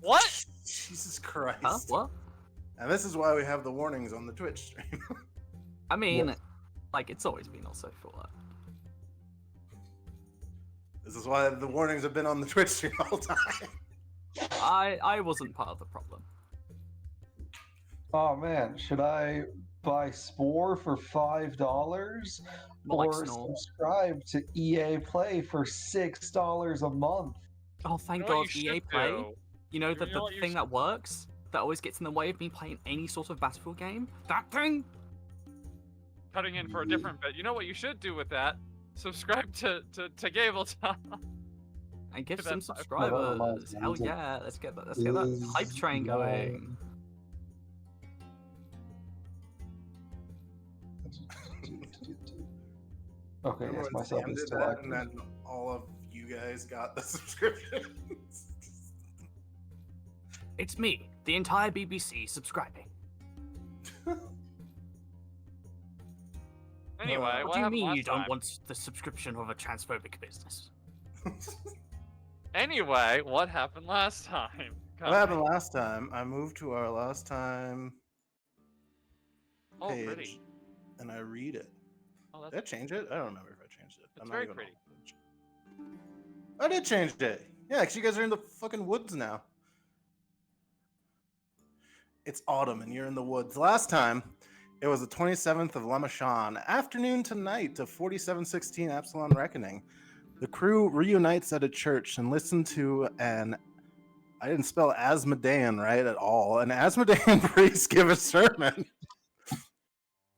What? Jesus Christ. Huh? What? And this is why we have the warnings on the Twitch stream. I mean, like, it's always been also for that. This is why the warnings have been on the Twitch stream all the time. I wasn't part of the problem. Oh man, should I buy Spore for $5 Like or Snore. subscribe to EA Play for $6 a month? Oh, thank You know what God, you EA should Play. do? You know, You the know what you thing should- that works, that always gets in the way of me playing any sort of Battlefield game? That thing? Cutting in for a different bit. You know what you should do with that? Subscribe to Gabletop. And give Give some that five- subscribers. Hell yeah, let's get that hype train going. Okay, Remember yes, when myself Sam is did still that, active. and then all of you guys got the subscriptions. It's me, the entire BBC, subscribing. Anyway, What what do you happened mean last you don't time? want the subscription of a transphobic business? Anyway, what happened last time? What happened last time? I moved to our last time Oh, page, pretty. and I read it. Oh, that's Did I change it? I don't remember if I changed it. It's very pretty. I did change it. Yeah, because you guys are in the fucking woods now. It's autumn and you're in the woods. Last time, it was the 27th of Lemachan, afternoon to night of 4716 Absalon Reckoning. The crew reunites at a church and listen to an, I didn't spell Asmodean right at all, an Asmodean priest give a sermon.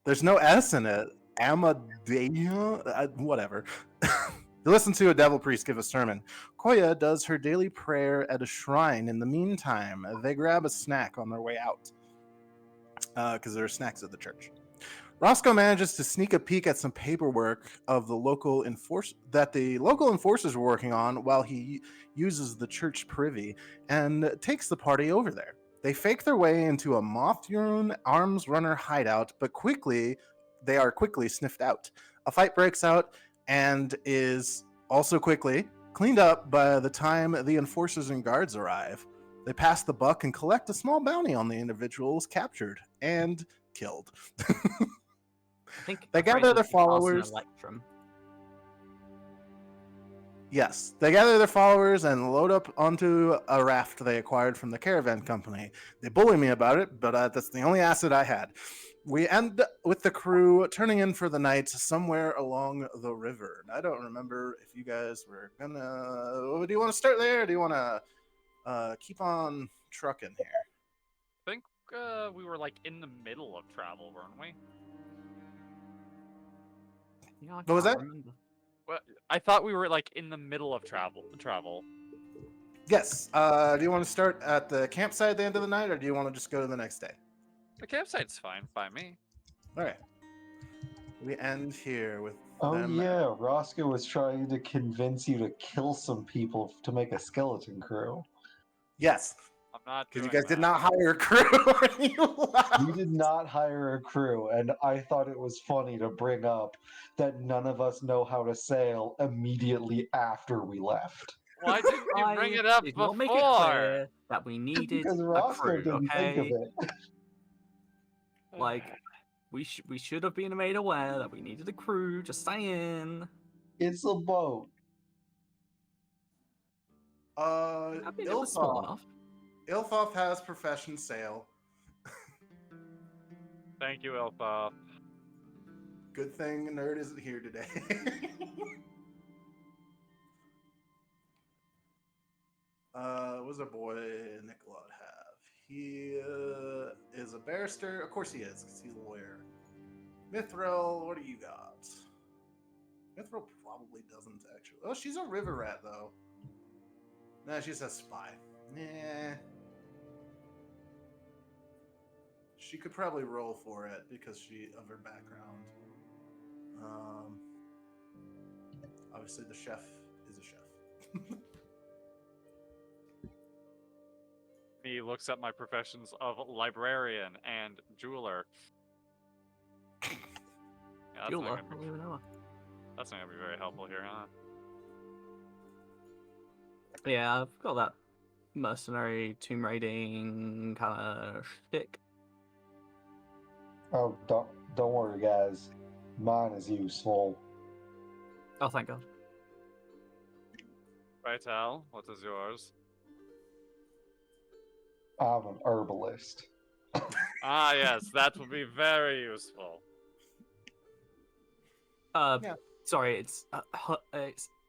There's no S in it. Amadea? Whatever. You listen to a devil priest give a sermon. Koya does her daily prayer at a shrine. In the meantime, they grab a snack on their way out. Because there are snacks at the church. Roscoe manages to sneak a peek at some paperwork of the local enforcers were working on while he uses the church privy and takes the party over there. They fake their way into a moth-hewn arms runner hideout, but they are quickly sniffed out. A fight breaks out and is also quickly cleaned up by the time the enforcers and guards arrive. They pass the buck and collect a small bounty on the individuals captured and killed. I think They the phrase gather was their to pass an followers. electrum. Yes, they gather their followers and load up onto a raft they acquired from the caravan company. They bully me about it, but that's the only asset I had. We end with the crew turning in for the night somewhere along the river. And I don't remember if you guys were gonna. Do you want to start there? Or do you want to keep on trucking here? I think we were like in the middle of travel, weren't we? Yeah, I What was can't that? remember. Well, I thought we were like in the middle of travel. Yes. Do you want to start at the campsite at the end of the night, or do you want to just go to the next day? The campsite's fine by me. All right. We end here with Oh them. yeah, Roscoe was trying to convince you to kill some people to make a skeleton crew. Yes, I'm not because you doing guys did that. not hire a crew when you left. We did not hire a crew, and I thought it was funny to bring up that none of us know how to sail immediately after we left. Why didn't you bring it up did before? not make it clear that we needed Because a Roscoe crew, didn't think of okay? it. Like, we should have been made aware that we needed a crew, just saying. It's a boat. I mean, it was small enough. Ilfoff has profession sail. Thank you, Elfa. Good thing Nerd isn't here today. What does our boy Nicolot have? He is a barrister. Of course he is, because he's a lawyer. Mithril, what do you got? Mithril probably doesn't actually. Oh, she's a river rat, though. Nah, she's a spy. Nah. She could probably roll for it because of her background. Obviously, the chef is a chef. He looks at my professions of librarian and jeweler. Yeah, that's You'll not learn. gonna be- That's not gonna be very helpful here, huh? Yeah, I've got that mercenary tomb raiding kind of shtick. Oh, don't worry, guys. Mine is useful. Oh, thank God. Right, Al? What is yours? I'm an herbalist. Ah, yes, that will be very useful. Yeah. Sorry, it's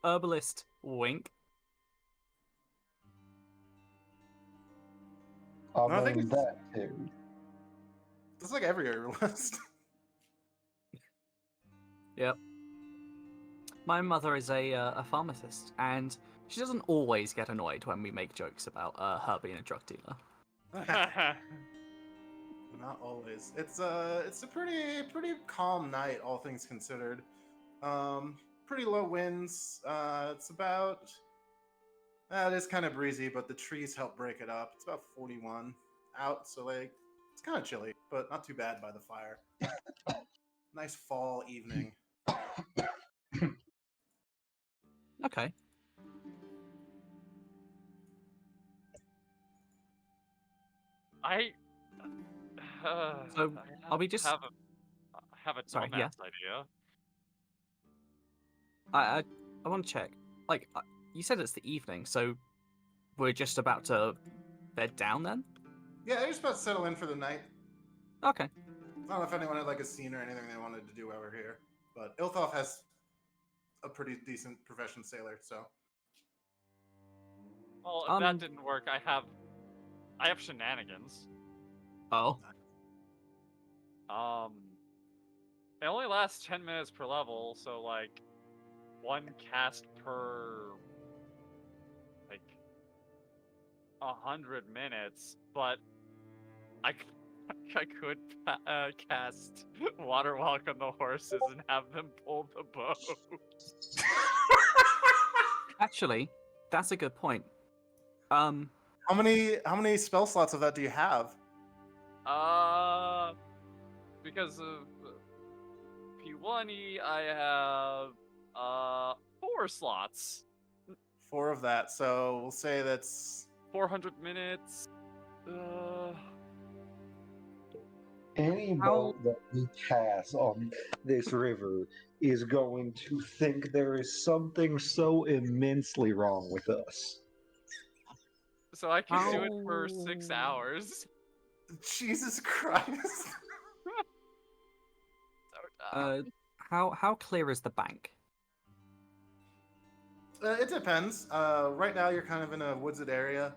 herbalist wink. I No, I think mean it's- that too. It's like every herbalist. Yep. My mother is a pharmacist, and she doesn't always get annoyed when we make jokes about her being a drug dealer. Not always. It's a pretty calm night, all things considered. Pretty low winds. It's about it is kind of breezy, but the trees help break it up. It's about 41 out, so like it's kind of chilly, but not too bad by the fire. Nice fall evening. Okay. I. So, I are we just- have a Sorry, yeah. dumbass idea. I want to check. Like, you said it's the evening, so we're just about to bed down then? Yeah, they're just about to settle in for the night. Okay. I don't know if anyone had like a scene or anything they wanted to do over here, but Ilthoff has a pretty decent profession sailor, so Well, if that didn't work, I have shenanigans. Oh. It only lasts 10 minutes per level, so like one cast per like 100 minutes, but I could cast Water Walk on the horses and have them pull the boat. Actually, that's a good point. how many spell slots of that do you have? Because of P1E, I have 4 slots. 4 of that, so we'll say that's 400 minutes. Any How- boat that we pass on this river is going to think there is something so immensely wrong with us. So I can do it for 6 How- hours. Jesus Christ. So How clear is the bank? It depends. Right now you're kind of in a wooded area.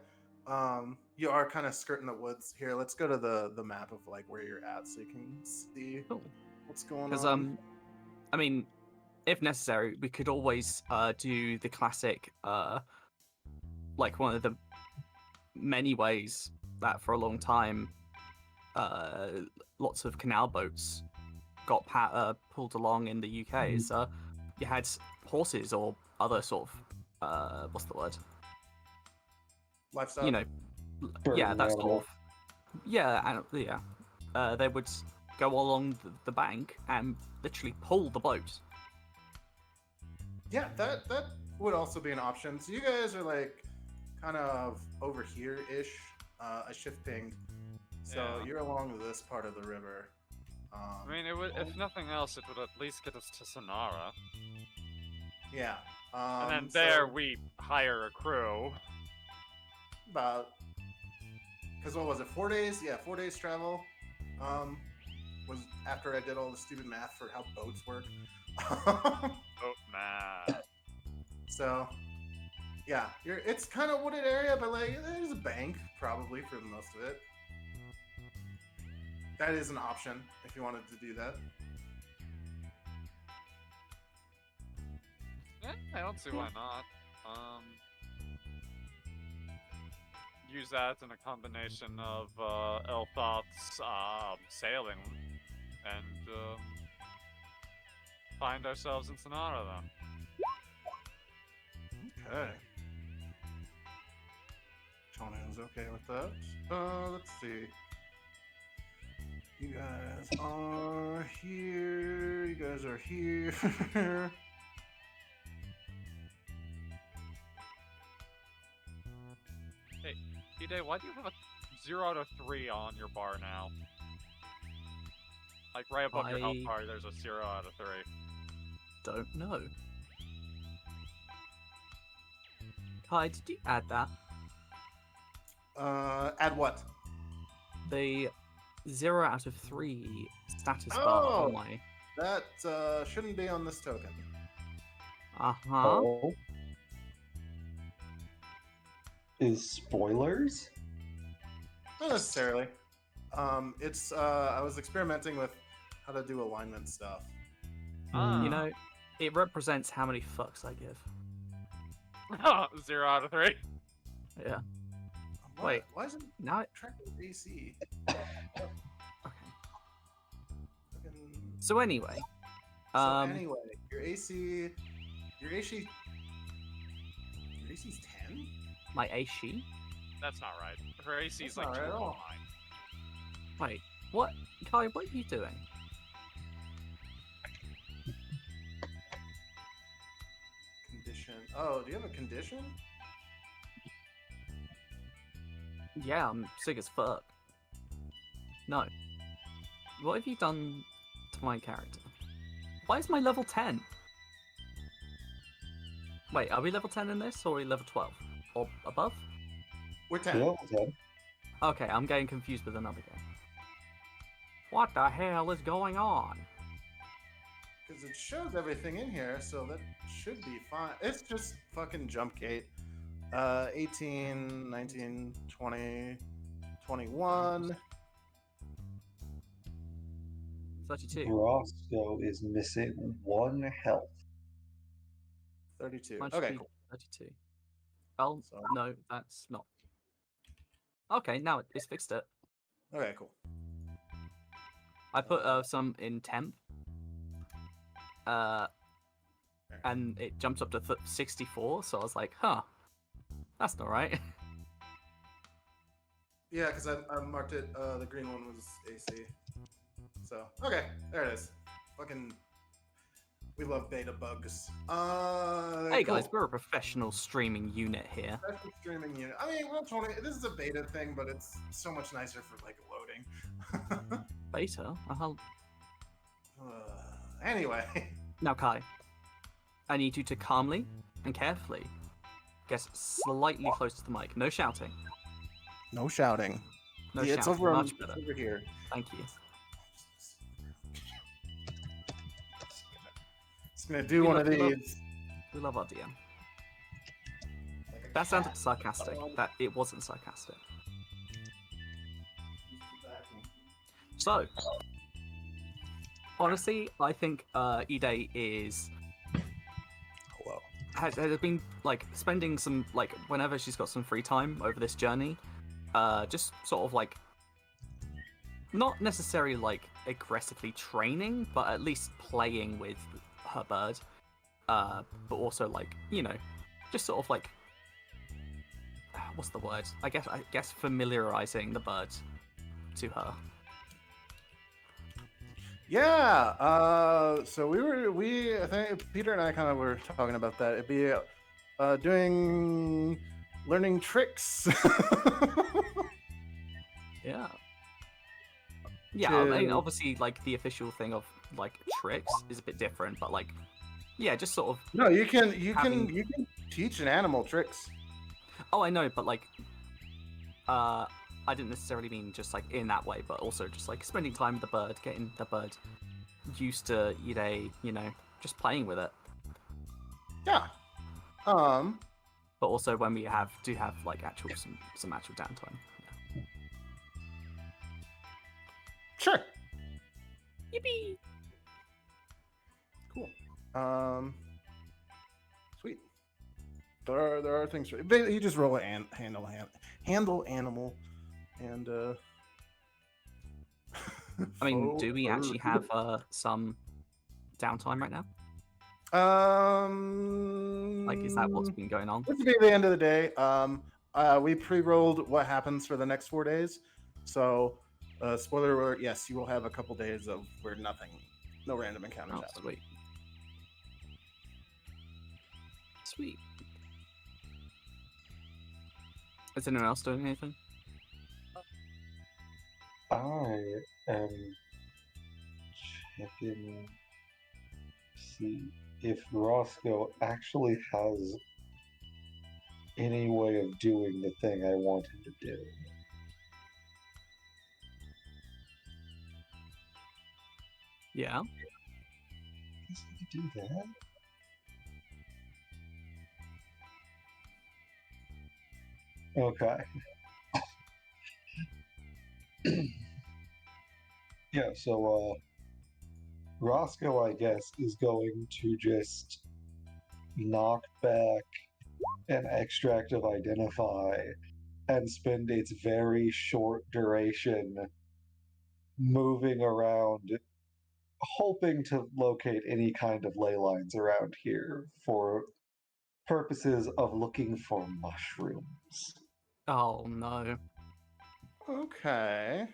You are kind of skirting the woods. Here, let's go to the map of like where you're at, so you can see Cool. what's going Because on. I mean, if necessary, we could always do the classic, like one of the many ways that for a long time, lots of canal boats got pulled along in the UK. Is you had horses or other sort of what's the word? Lifestyle. You know, yeah, Burden that sort animal. of they would go along the bank and literally pull the boat. Yeah, that would also be an option. So you guys are like kind of over here ish. I shift pinged. So Yeah. you're along this part of the river. I mean, it would, if nothing else, it would at least get us to Sonara. Yeah. And then so there we hire a crew. about because what was it? 4 days? Yeah, 4 days travel. Was after I did all the stupid math for how boats work. Oh man. So, yeah, it's kind of wooded area, but like there's a bank probably for most of it. That is an option if you wanted to do that. Yeah, I don't see why not. Use that in a combination of Elthoth's sailing, and find ourselves in Sonara then. Okay. Chona's okay with that. Let's see. You guys are here. You guys are here. Hey, Ide, why do you have a 0 out of 3 on your bar now? Like right above your health I- bar, there's a 0 out of 3. Don't know. Kai, did you add that? Add what? The 0 out of 3 status bar Oh! on my. That shouldn't be on this token. Uh huh. Oh. Is spoilers? Not necessarily. It's I was experimenting with how to do alignment stuff. Ah. You know, it represents how many fucks I give. 0 out of 3. Yeah. What? Wait. Why is it Now it. tracking AC? Okay. Fucking- So anyway. So anyway, your AC's 10? My Aishi? That's not right. Her AC is That's like not right at 2 all. Wait, what? Kai, what are you doing? Condition. Oh, do you have a condition? Yeah, I'm sick as fuck. No. What have you done to my character? Why is my level 10? Wait, are we level 10 in this, or are we level 12? Or above? We're 10. Yeah, okay. Okay, I'm getting confused with another game. What the hell is going on? Because it shows everything in here, so that should be fine. It's just fucking jump gate. 18, 19, 20, 21. 32. Roscoe is missing 1 health. 32. Mine should Okay, be cool. 32. Oh, So- no, that's not. Okay, now it's fixed it. Okay, cool. I put some in temp. And it jumps up to 64, so I was like, huh, that's not right. Yeah, because I marked it. The green one was AC. So, okay, there it is. Fucking. We love beta bugs. Hey cool. guys, we're a professional streaming unit here. Special streaming unit. I mean, well, 20. This is a beta thing, but it's so much nicer for like loading. Beta? Anyway. Now, Kai, I need you to calmly and carefully get slightly close to the mic. No shouting. No shouting. No Yeah, shouting. it's over, Much it's better. over here. Thank you. Just gonna do We one love- of we love- these. We love our DM. Like a That sounded cat. sarcastic. That it wasn't sarcastic. So, honestly, I think Ide is Hello. has been like spending some like whenever she's got some free time over this journey, just sort of like not necessarily like aggressively training, but at least playing with her bird, but also like just sort of like what's the word? I guess familiarizing the bird to her. Yeah. So I think Peter and I kind of were talking about that. It'd be learning tricks. Yeah. Yeah, I mean, To- obviously, like the official thing of like tricks is a bit different, but like, yeah, just sort of. No, you can Having- teach an animal tricks. Oh, I know, but like, I didn't necessarily mean just like in that way, but also just like spending time with the bird, getting the bird used to just playing with it. Yeah. But also when we do have like some actual downtime. Sure. Yippee! Cool. Sweet. There are things. You just roll a handle animal, and I mean, do we faux actually fur. have some downtime right now? Like, is that what's been going on? This will be the end of the day. We pre-rolled what happens for the next 4 days, so spoiler alert: yes, you will have a couple days of where no random encounters Oh, happen. sweet. Sweet. Is anyone else doing anything? I am checking see if Roscoe actually has any way of doing the thing I want him to do. Yeah. I guess he could do that. Okay. Yeah, so Roscoe, I guess, is going to just knock back an extract of Identify and spend its very short duration moving around, hoping to locate any kind of ley lines around here for purposes of looking for mushrooms. Oh no. Okay.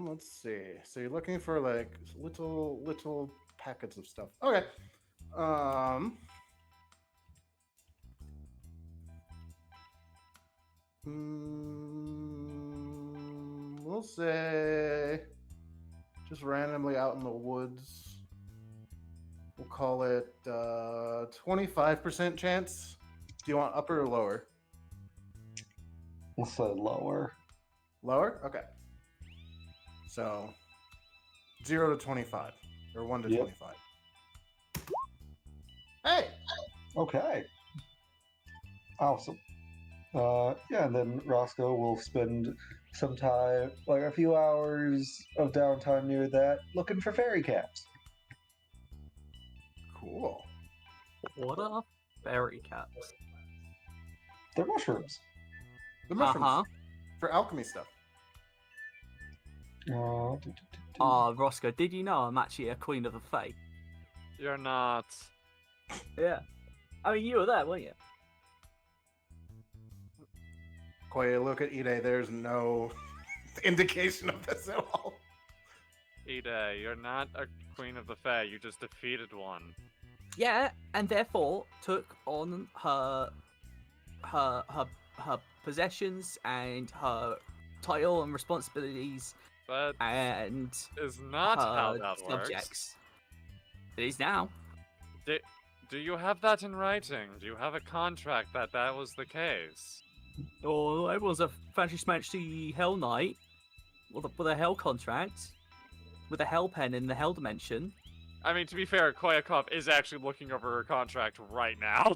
Let's see. So you're looking for like little packets of stuff. Okay. Um. We'll say just randomly out in the woods. We'll call it 25% chance. Do you want upper or lower? We'll say lower. Lower? Okay. So 0 to 25 or 1 to Yep. 25. Hey! Okay. Awesome. Yeah, and then Roscoe will spend some time, like a few hours of downtime near that, looking for fairy caps. Cool. What are fairy caps? They're mushrooms. The mushrooms Uh-huh. for alchemy stuff. Roscoe, did you know I'm actually a queen of the fae? You're not. Yeah. I mean, you were there, weren't you? Koya, look at Ide. There's no indication of this at all. Ida, you're not a queen of the fae. You just defeated one. Yeah, and therefore took on her possessions and her title and responsibilities That and is not how her that works. subjects. It is now. Do you have that in writing? Do you have a contract that that was the case? Oh, everyone's a fancy smanchy Hell Knight with a Hell contract, with a Hell pen in the Hell dimension. I mean, to be fair, Koyakov is actually looking over her contract right now.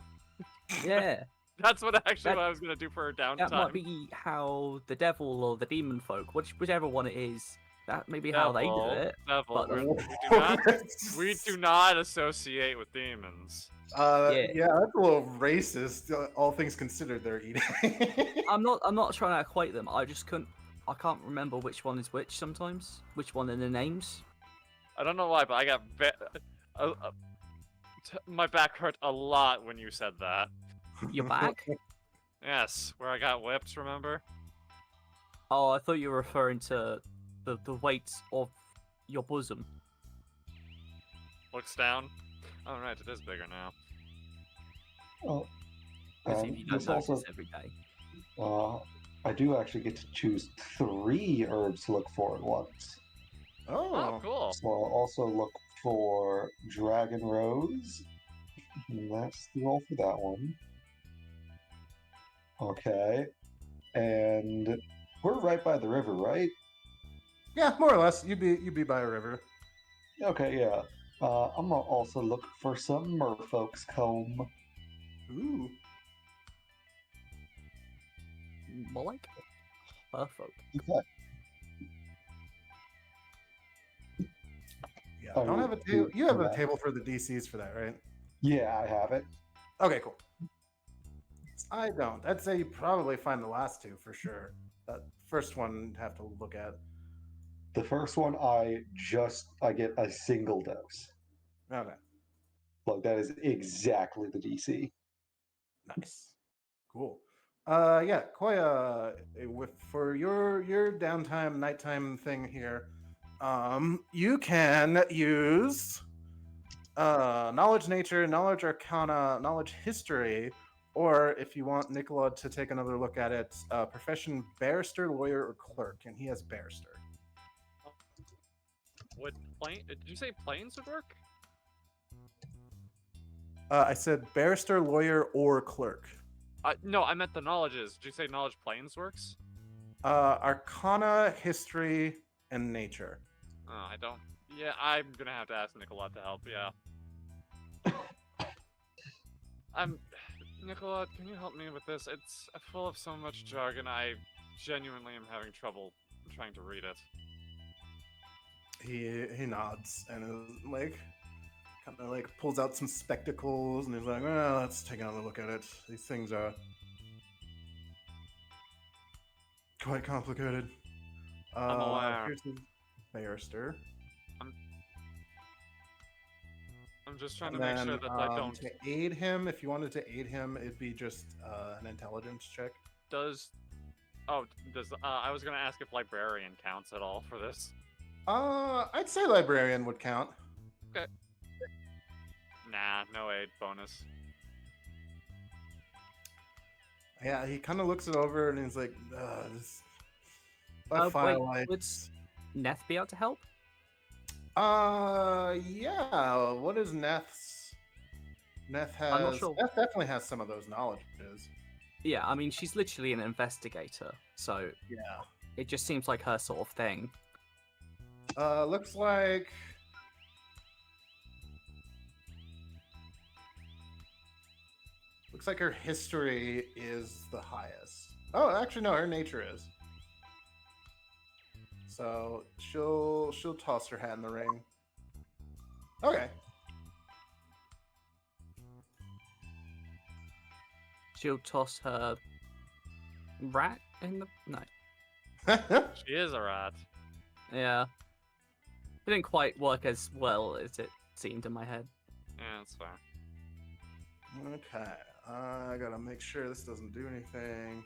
Yeah, That's what That- what I was gonna do for her downtime. that might be how the devil or the demon folk, whichever one it is, that may be how they do it. Devil. but- We do not associate with demons. Yeah. Yeah, that's a little racist. All things considered, they're eating. I'm not trying to equate them. I can't remember which one is which sometimes. Which one in the names. I don't know why, but I got my back hurt a lot when you said that. Your back? Yes, where I got whipped. Remember? Oh, I thought you were referring to the weight of your bosom. Looks down. Oh right, it is bigger now. Oh, As if you don't this notice also, every day. I do actually get to choose 3 herbs to look for at once. Oh, cool. So I'll also look for Dragon Rose. And that's the roll for that one. Okay. And we're right by the river, right? Yeah, more or less. You'd be by a river. Okay, yeah. I'm gonna also look for some merfolk's comb. Ooh. More like merfolk. Okay. Yeah. Oh, Don't have a you- table. You have a yeah. table for the DCs for that, right? Yeah, I have it. Okay, cool. I don't. I'd say you probably find the last 2 for sure. That first one you'd have to look at. The first one, I get a single dose. Okay. Like that is exactly the DC. Nice. Cool. Yeah, Koya, for your downtime, nighttime thing here, you can use Knowledge nature, knowledge arcana, knowledge history, or if you want Nicola to take another look at it, profession barrister, lawyer, or clerk, and he has barrister. Would did you say planes would work? I said barrister, lawyer, or clerk. No, I meant the knowledges. Did you say knowledge planes works? Arcana, history, and nature. Oh, I don't. Yeah, I'm gonna have to ask Nicola to help. Yeah. Nicola, can you help me with this? It's full of so much jargon. I genuinely am having trouble trying to read it. He nods and is like, kind of like pulls out some spectacles and he's like, well, let's take another look at it. These things are quite complicated. I'm aware. Here's the barrister. I'm just trying And to make then, sure that I don't. to aid him, if you wanted to aid him, it'd be just an intelligence check. I was gonna ask if librarian counts at all for this. I'd say librarian would count. Okay. Nah, no aid bonus. Yeah, he kind of looks it over and he's like, this. Wait, Firelight. would Neth be able to help? Yeah. What is Neth's? Neth has. I'm not sure. Neth definitely has some of those knowledges. Yeah, I mean, she's literally an investigator, so Yeah. it just seems like her sort of thing. Looks like. Looks like her history is the highest. Oh, actually, no, her nature is. So she'll toss her hat in the ring. Okay. She'll toss her rat in the... No. She is a rat. Yeah. It didn't quite work as well as it seemed in my head. Yeah, that's fair. Okay. I gotta make sure this doesn't do anything.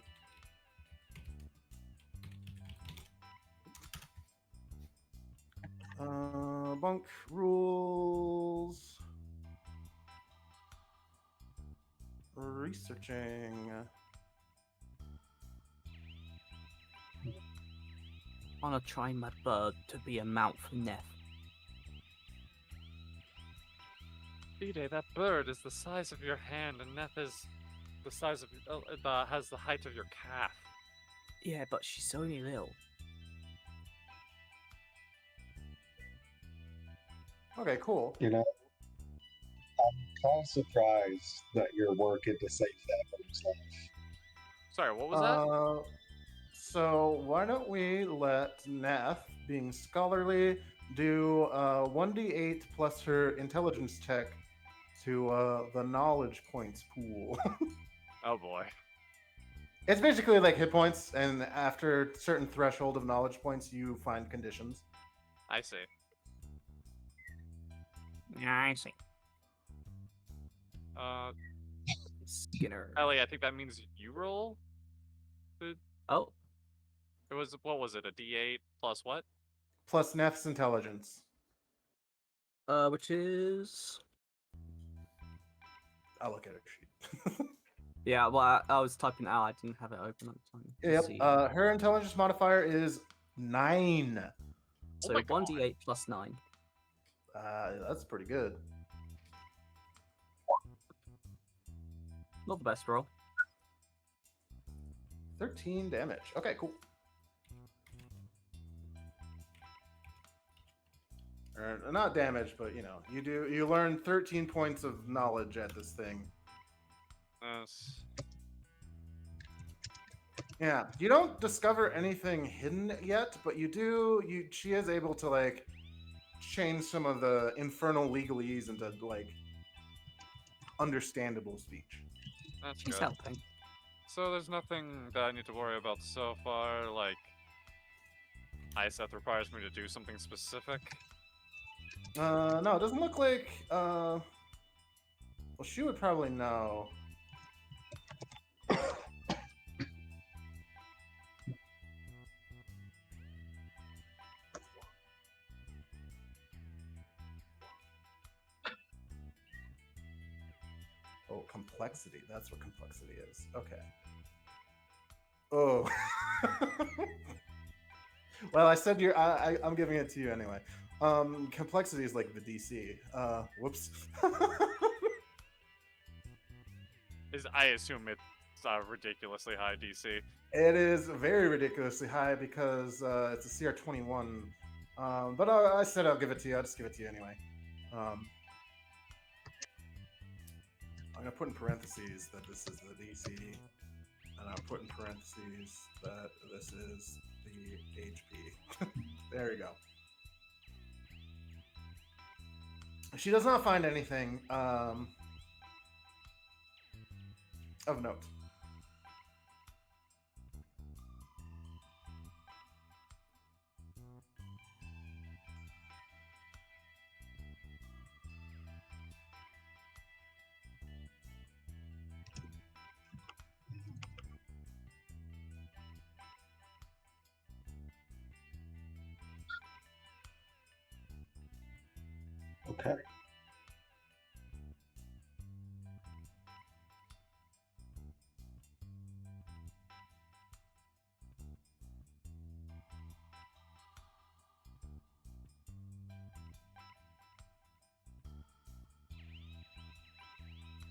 Bunk rules. Researching. I'm gonna try my bird to be a mount for Neth. Bide, that bird is the size of your hand, and Neth is the size of has the height of your calf. Yeah, but she's only little. Okay, cool. You know, I'm kind of surprised that you're working to save that bird's life. Sorry, what was that? So why don't we let Neth, being scholarly, do 1d8 plus her intelligence check to the knowledge points pool. Oh boy. It's basically like hit points, and after a certain threshold of knowledge points, you find conditions. I see. Yeah, I see. Skinner. Ellie, I think that means you roll. Oh, What was it? A D8 plus what? Plus Neth's intelligence. which is... I'll look at her sheet. Yeah, well, I was typing it out. I didn't have it open at the time. Yep. See. Her intelligence modifier is 9. So my God. 1d8 plus 9. That's pretty good. Not the best roll. 13 damage. Okay, cool. Or, not damage, but you learn 13 points of knowledge at this thing. Yes. Yeah, you don't discover anything hidden yet, but she is able to like change some of the infernal legalese into like understandable speech. That's She's good. helping. So there's nothing that I need to worry about so far, like ISET requires me to do something specific. No, it doesn't look like well, she would probably know. complexity. That's what complexity is. Okay. Oh. Well, I said I'm giving it to you anyway. Complexity is like the DC. Whoops. I assume it's ridiculously high DC. It is very ridiculously high because it's a CR21. But I said I'll give it to you. I'll just give it to you anyway. I'm gonna put in parentheses that this is the DC, and I'll put in parentheses that this is the HP. There you go. She does not find anything of note. Okay.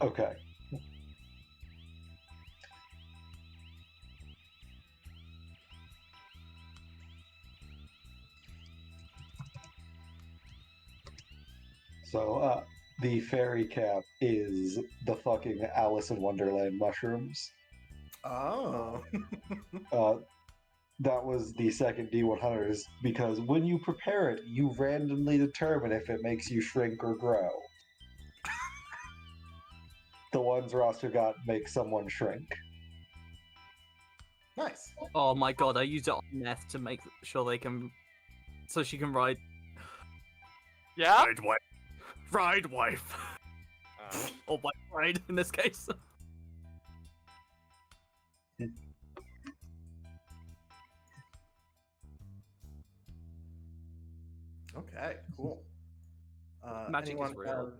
Okay. So, the fairy cap is the fucking Alice in Wonderland mushrooms. Oh. That was the second D100s because when you prepare it, you randomly determine if it makes you shrink or grow. The ones Roster got make someone shrink. Nice. Oh my god, I used it on Meth to make sure they can, so she can ride. Yeah? Ride wife. Ride wife. Or wife ride in this case. Okay, cool. Magic anyone is real. have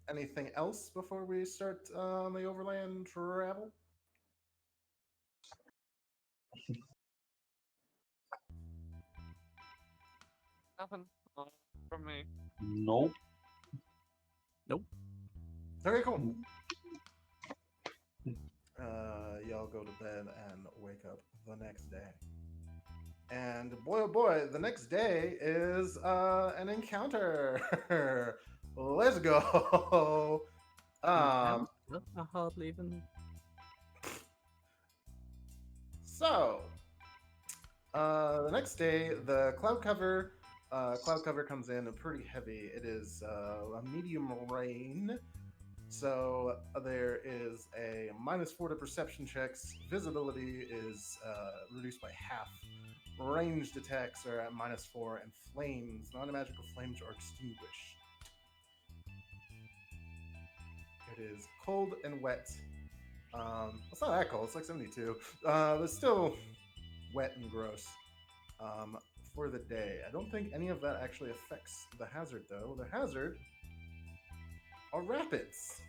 anything else before we start the overland travel? Nothing from me. Nope. Okay, cool. Y'all go to bed and wake up the next day. And boy, oh boy, the next day is an encounter. Let's go. I hardly even. So, the next day, the cloud cover comes in pretty heavy. It is a medium rain. So there is a -4 to perception checks. Visibility is reduced by half. Ranged attacks are at -4, and flames, non-magical flames, are extinguished. It is cold and wet. It's not that cold. It's like 72. But it's still wet and gross for the day. I don't think any of that actually affects the hazard, though. The hazard are rapids.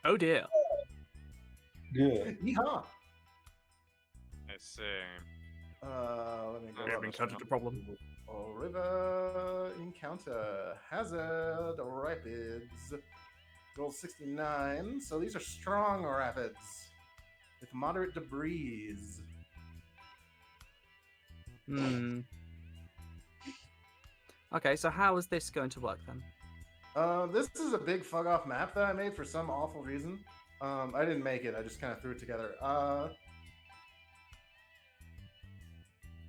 Oh dear. Good. Yeehaw! I see. Let me go. We have encountered a problem. Oh, river encounter hazard rapids. Roll 69. So these are strong rapids with moderate debris. Hmm. Okay, so how is this going to work then? This is a big fuck off map that I made for some awful reason. I didn't make it. I just kind of threw it together.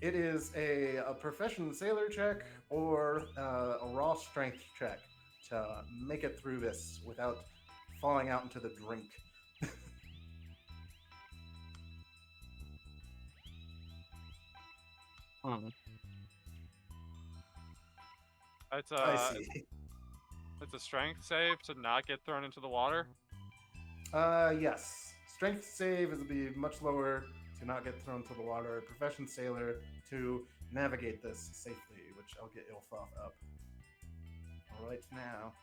It is a profession sailor check or a raw strength check to make it through this without falling out into the drink. Hmm. It's I a see. it's a strength save to not get thrown into the water. Yes. Strength save is to be much lower to not get thrown to the water. Profession sailor to navigate this safely, which I'll get Ilfoth up right now.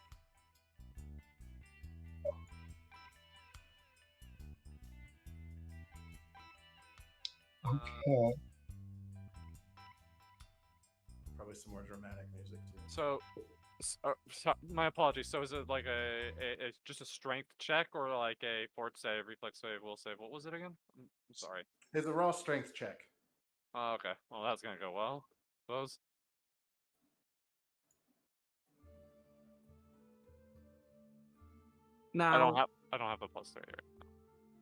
Okay. Probably some more dramatic music too. So, my apologies. So is it like a just a strength check or like a fort save, reflex save, will save? What was it again? I'm sorry. It's a raw strength check. Oh, okay. Well, that's gonna go well. Suppose. Now, I don't have a plus 3 here.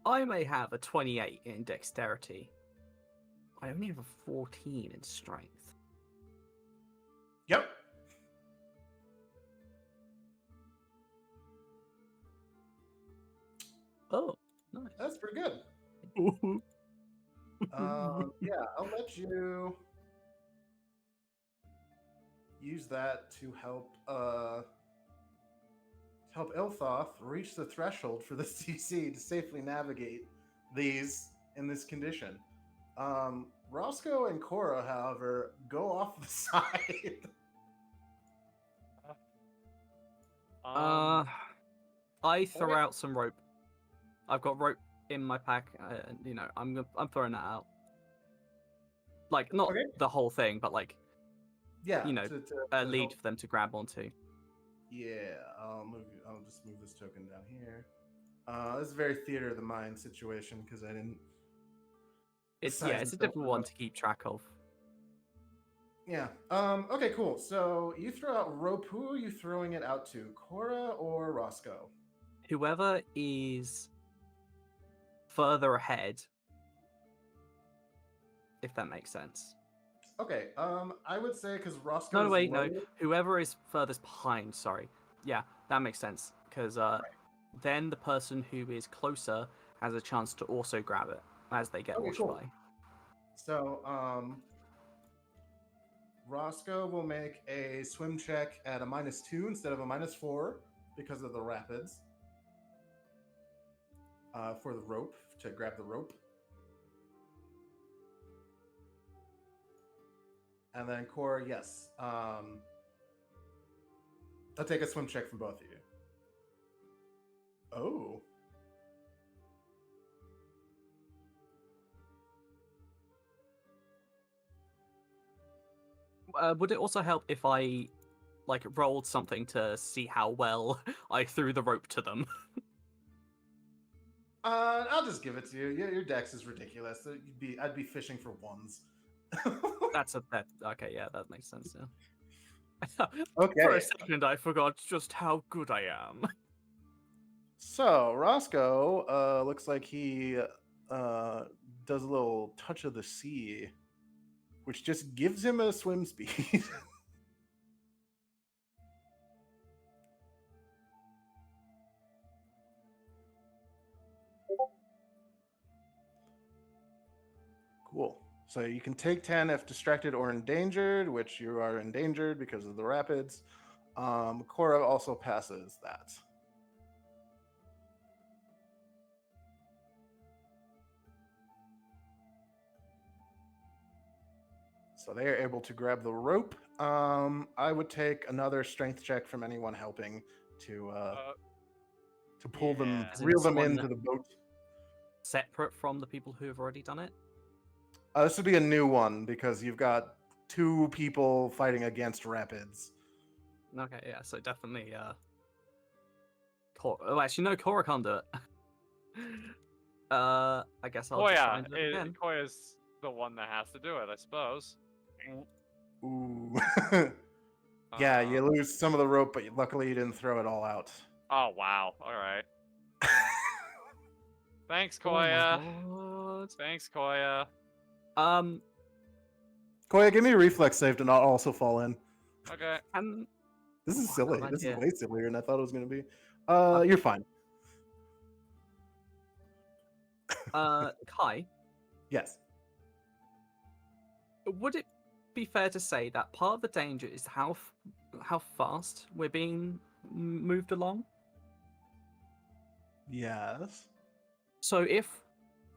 I may have a 28 in dexterity. I only have a 14 in strength. Yep. Oh, nice. That's pretty good. Yeah, I'll let you use that to help Ilthoth reach the threshold for the CC to safely navigate these in this condition. Roscoe and Cora, however, go off the side. I throw out some rope. I've got rope in my pack, and I'm throwing that out. Like not Okay. the whole thing, but like Yeah, a lead help. for them to grab onto. Yeah, I'll just move this token down here. This is a very theater of the mind situation because I didn't. It's a difficult one to keep track of. Yeah. Okay, cool. So you throw out rope. Who are you throwing it out to? Cora or Roscoe? Whoever is further ahead, if that makes sense. Okay. I would say because Roscoe. No. Whoever is furthest behind. Sorry. Yeah, that makes sense because then the person who is closer has a chance to also grab it as they get launched by. So, Roscoe will make a swim check at a -2 instead of a -4 because of the rapids. For the rope, to grab the rope. And then Cora, yes. I'll take a swim check from both of you. Oh. Would it also help if I rolled something to see how well I threw the rope to them? I'll just give it to you. Your dex is ridiculous. I'd be fishing for ones. Okay, yeah, that makes sense. Yeah. Okay. For a second, I forgot just how good I am. So Roscoe looks like he does a little touch of the sea, which just gives him a swim speed. Cool. So you can take 10 if distracted or endangered, which you are endangered because of the rapids. Cora also passes that. So they are able to grab the rope. I would take another strength check from anyone helping to pull them, reel them into the boat. Separate from the people who have already done it? This would be a new one because you've got 2 people fighting against rapids. Okay, yeah, so definitely actually no, Cora can't do it. I guess I'll just try and do it again. Koya's the one that has to do it, I suppose. Ooh. Yeah, you lose some of the rope, but luckily you didn't throw it all out. Oh wow! All right. Thanks, Koya. Oh Thanks, Koya. Koya, give me a reflex save to not also fall in. Okay. This is silly. This is way sillier than I thought it was going to be. You're fine. Kai? Yes. Would it be fair to say that part of the danger is how fast we're being moved along? Yes. So if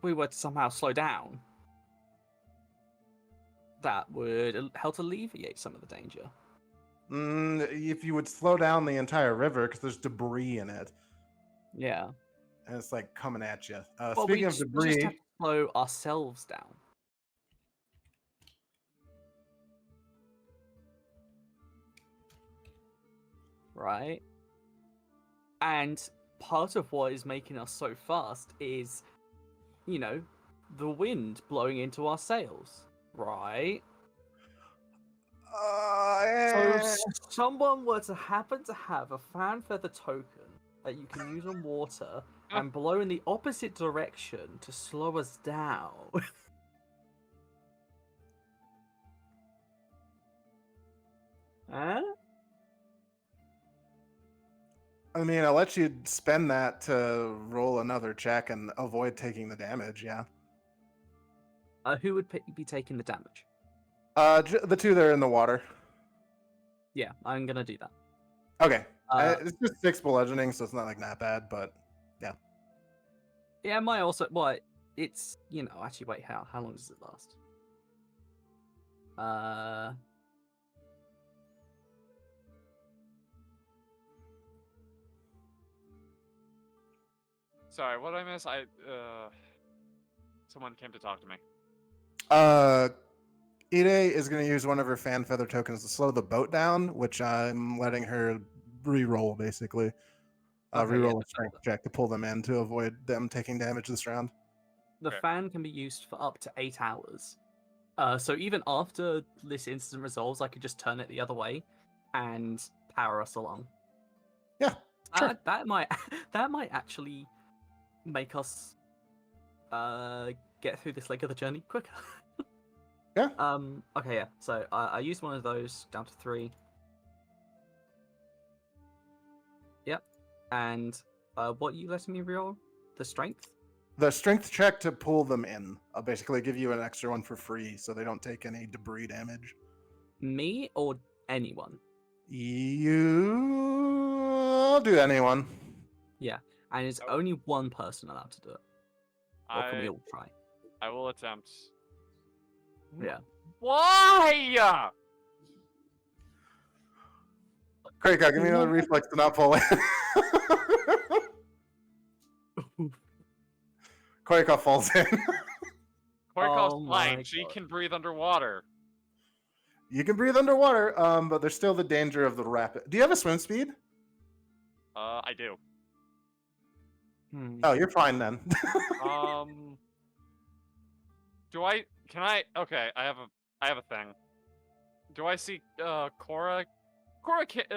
we were to somehow slow down, that would help alleviate some of the danger. If you would slow down the entire river, because there's debris in it. Yeah. And it's like coming at you. Well, Speaking of debris, we just have to slow ourselves down. right? And part of what is making us so fast is, you know, the wind blowing into our sails, right? So if someone were to happen to have a fan feather token that you can use on water and blow in the opposite direction to slow us down. Huh? I mean, I'll let you spend that to roll another check and avoid taking the damage. Yeah. Who would be taking the damage? The two that are in the water. Yeah, I'm gonna do that. Okay. Uh, It's just 6 bludgeoning, so it's not like that bad, but yeah, my also. Well, it's Actually, wait. How long does it last? Sorry, what did I miss? Someone came to talk to me. Ide is going to use one of her fan feather tokens to slow the boat down, which I'm letting her re-roll, basically. Okay, Re-roll yeah, a strength check to pull them in to avoid them taking damage this round. the Okay. fan can be used for up to 8 hours. So even after this incident resolves, I could just turn it the other way and power us along. Yeah, sure. That might that might actually make us get through this leg of the journey quicker. Yeah. Okay, yeah. So I used one of those down to 3. Yep. And what are you letting me reroll? The strength? The strength check to pull them in. I'll basically give you an extra one for free so they don't take any debris damage. Me or anyone? I'll do anyone. Yeah. And it's Oh. only one person allowed to do it. Or can we all try? I will attempt. Yeah. Why? Krika, give me another reflex to not pull in. Koikov falls in. Korkov's Oh my flying. She God. can breathe underwater. You can breathe underwater, but there's still the danger of the rapid. Do you have a swim speed? I do. Oh, you're fine then. Can I? Okay, I have a thing. Do I see Cora? Cora, can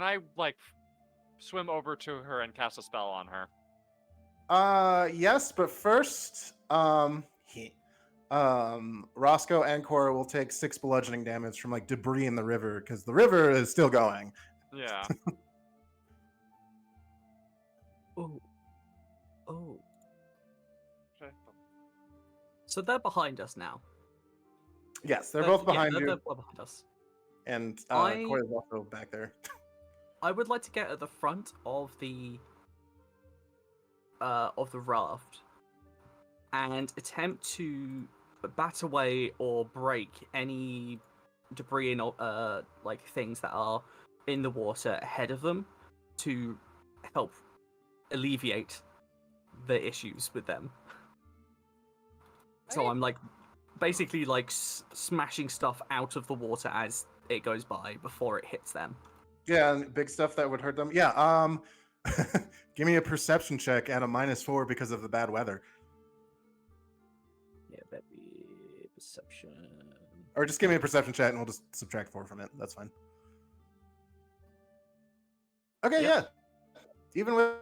I like swim over to her and cast a spell on her? Yes, but first, Roscoe and Cora will take 6 bludgeoning damage from like debris in the river because the river is still going. Yeah. Oh. Oh. Okay. So they're behind us now. Yes, they're both behind they're you, behind us. and I- Cora's also back there. I would like to get at the front of the raft and attempt to bat away or break any debris and like things that are in the water ahead of them to help alleviate the issues with them. So I'm like basically like smashing stuff out of the water as it goes by before it hits them. Yeah, and big stuff that would hurt them. Yeah, give me a perception check at a -4 because of the bad weather. Yeah, that'd be perception. Or just give me a perception check and we'll just subtract 4 from it. That's fine. Okay, Yep. yeah. Even with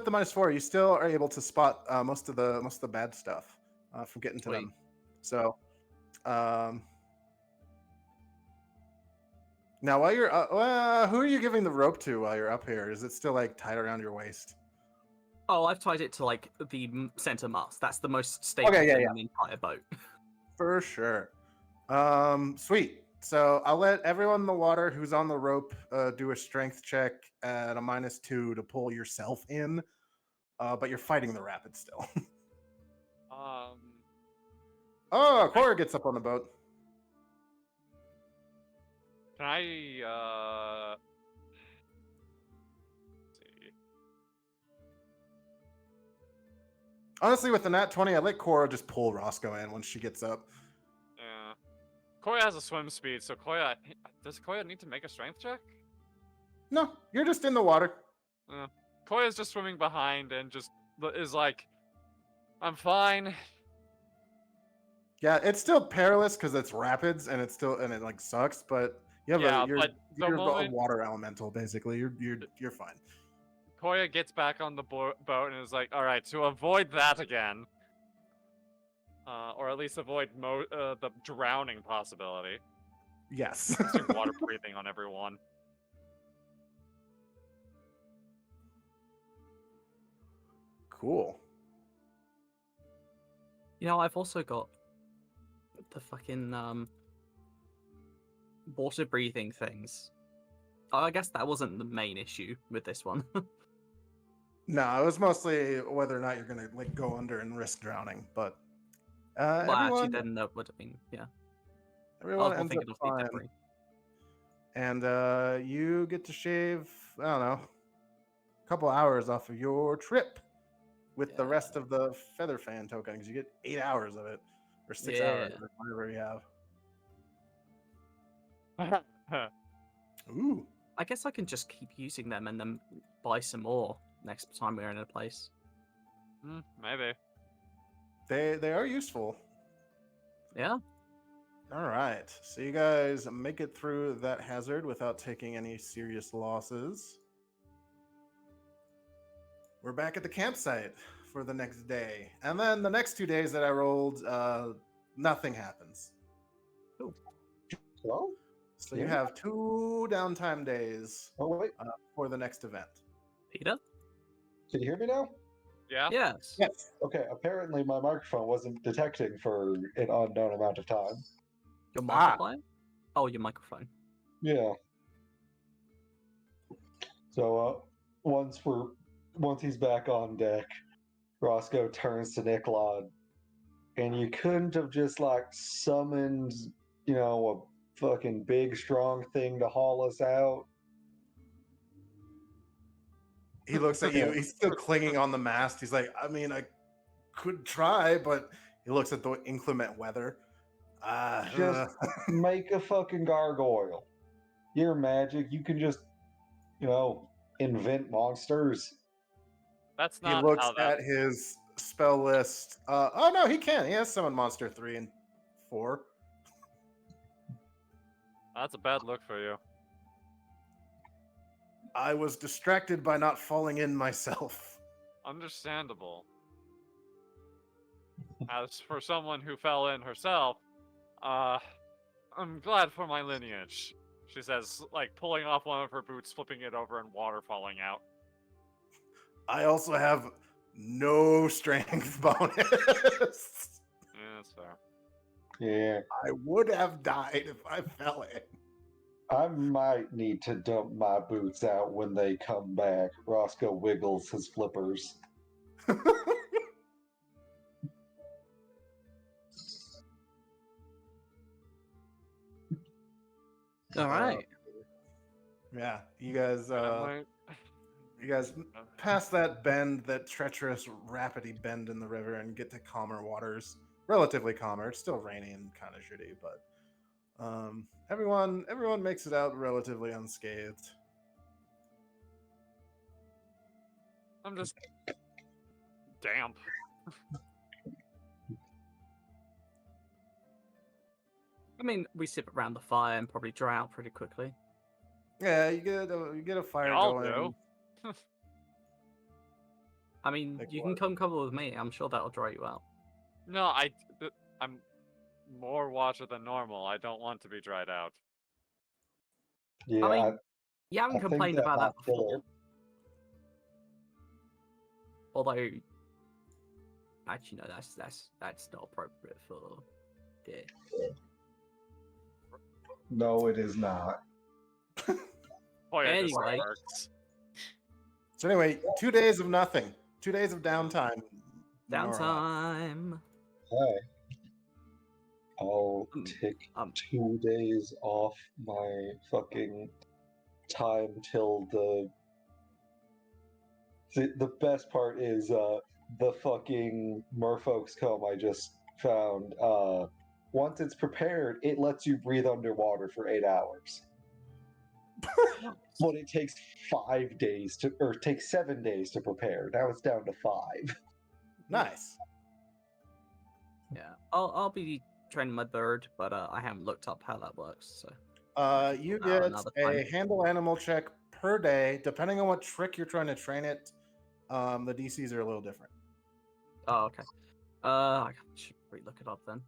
the -4, you still are able to spot most of the bad stuff from getting to Sweet. them. So, now while you're who are you giving the rope to while you're up here? Is it still like tied around your waist? Oh, I've tied it to like the center mast. That's the most stable Okay, yeah, thing yeah. in the entire boat. For sure. Sweet. So I'll let everyone in the water who's on the rope do a strength check at a -2 to pull yourself in. But you're fighting the rapid still. Oh, Cora gets up on the boat. Can I see? Honestly, with the nat 20, I let Cora just pull Roscoe in once she gets up. Yeah. Koya has a swim speed, so does Koya need to make a strength check? No, you're just in the water. Koya's just swimming behind and just is like, I'm fine. Yeah, it's still perilous because it's rapids and it like sucks, but But you're a moment water elemental basically. You're fine. Koya gets back on the boat and is like, all right, to avoid that again, or at least avoid the drowning possibility. Yes. Just do water breathing on everyone. Cool. You know, I've also got the fucking water breathing things. Oh, I guess that wasn't the main issue with this one. No, it was mostly whether or not you're gonna like go under and risk drowning. But Well, actually, everyone then that would have been, yeah. I everyone was more ends up thinking of the fine, debris. and you get to shave I don't know a couple hours off of your trip with the Yeah. rest of the feather fan tokens. You get 8 hours of it, or 6 hours, Yeah. or whatever you have. Ooh. I guess I can just keep using them and then buy some more next time we're in a place. Maybe. They are useful. Yeah. All right. So you guys make it through that hazard without taking any serious losses. We're back at the campsite for the next day. And then the next 2 days that I rolled, nothing happens. Well, So you Yeah. have 2 downtime days oh wait, for the next event. Peter? can you hear me now? Yeah. Yes. Yes. Okay, apparently my microphone wasn't detecting for an unknown amount of time. Your multiplier? Oh, your microphone. Yeah. So once he's back on deck, Roscoe turns to Nikolod, and you couldn't have just like summoned, a fucking big strong thing to haul us out. He looks at you. He's still clinging on the mast. He's like, I mean, I could try, but he looks at the inclement weather. Just make a fucking gargoyle. You're magic. You can just, invent monsters. That's He not looks how that. at his spell list. Oh no, he can. He has summon monster 3 and 4. That's a bad look for you. I was distracted by not falling in myself. Understandable. As for someone who fell in herself, I'm glad for my lineage. She says, like pulling off one of her boots, flipping it over, and water falling out. I also have no strength bonus. Yeah, that's fair. Yeah. I would have died if I fell in. I might need to dump my boots out when they come back. Roscoe wiggles his flippers. All right. Yeah, you guys I'm you guys pass that bend, that treacherous, rapidy bend in the river, and get to calmer waters. Relatively calmer. It's still rainy and kind of shitty, but everyone makes it out relatively unscathed. I'm just damp. I mean, we sit around the fire and probably dry out pretty quickly. Yeah, you get a fire Y'all going. do. I mean, Like you what? can come cover with me. I'm sure that'll dry you out. No, I'm more water than normal. I don't want to be dried out. Yeah, I mean, you haven't I think complained that about that might kill before. her. Although, actually, no, that's not appropriate for deer. No, it is not. Oh yeah, this Anyway. works. So anyway, 2 days of nothing. 2 days of downtime. Nora. Downtime. Hi. I'll Um, take um, 2 days off my fucking time till the. See, the best part is the fucking merfolk's comb I just found. Once it's prepared, it lets you breathe underwater for 8 hours. But it takes 5 days to, or it takes 7 days to prepare. Now it's down to 5. Nice. Yeah, I'll be training my bird, but I haven't looked up how that works. So You Now get another a time. handle animal check per day, depending on what trick you're trying to train it. The DCs are a little different. oh, okay. I should probably look it up then.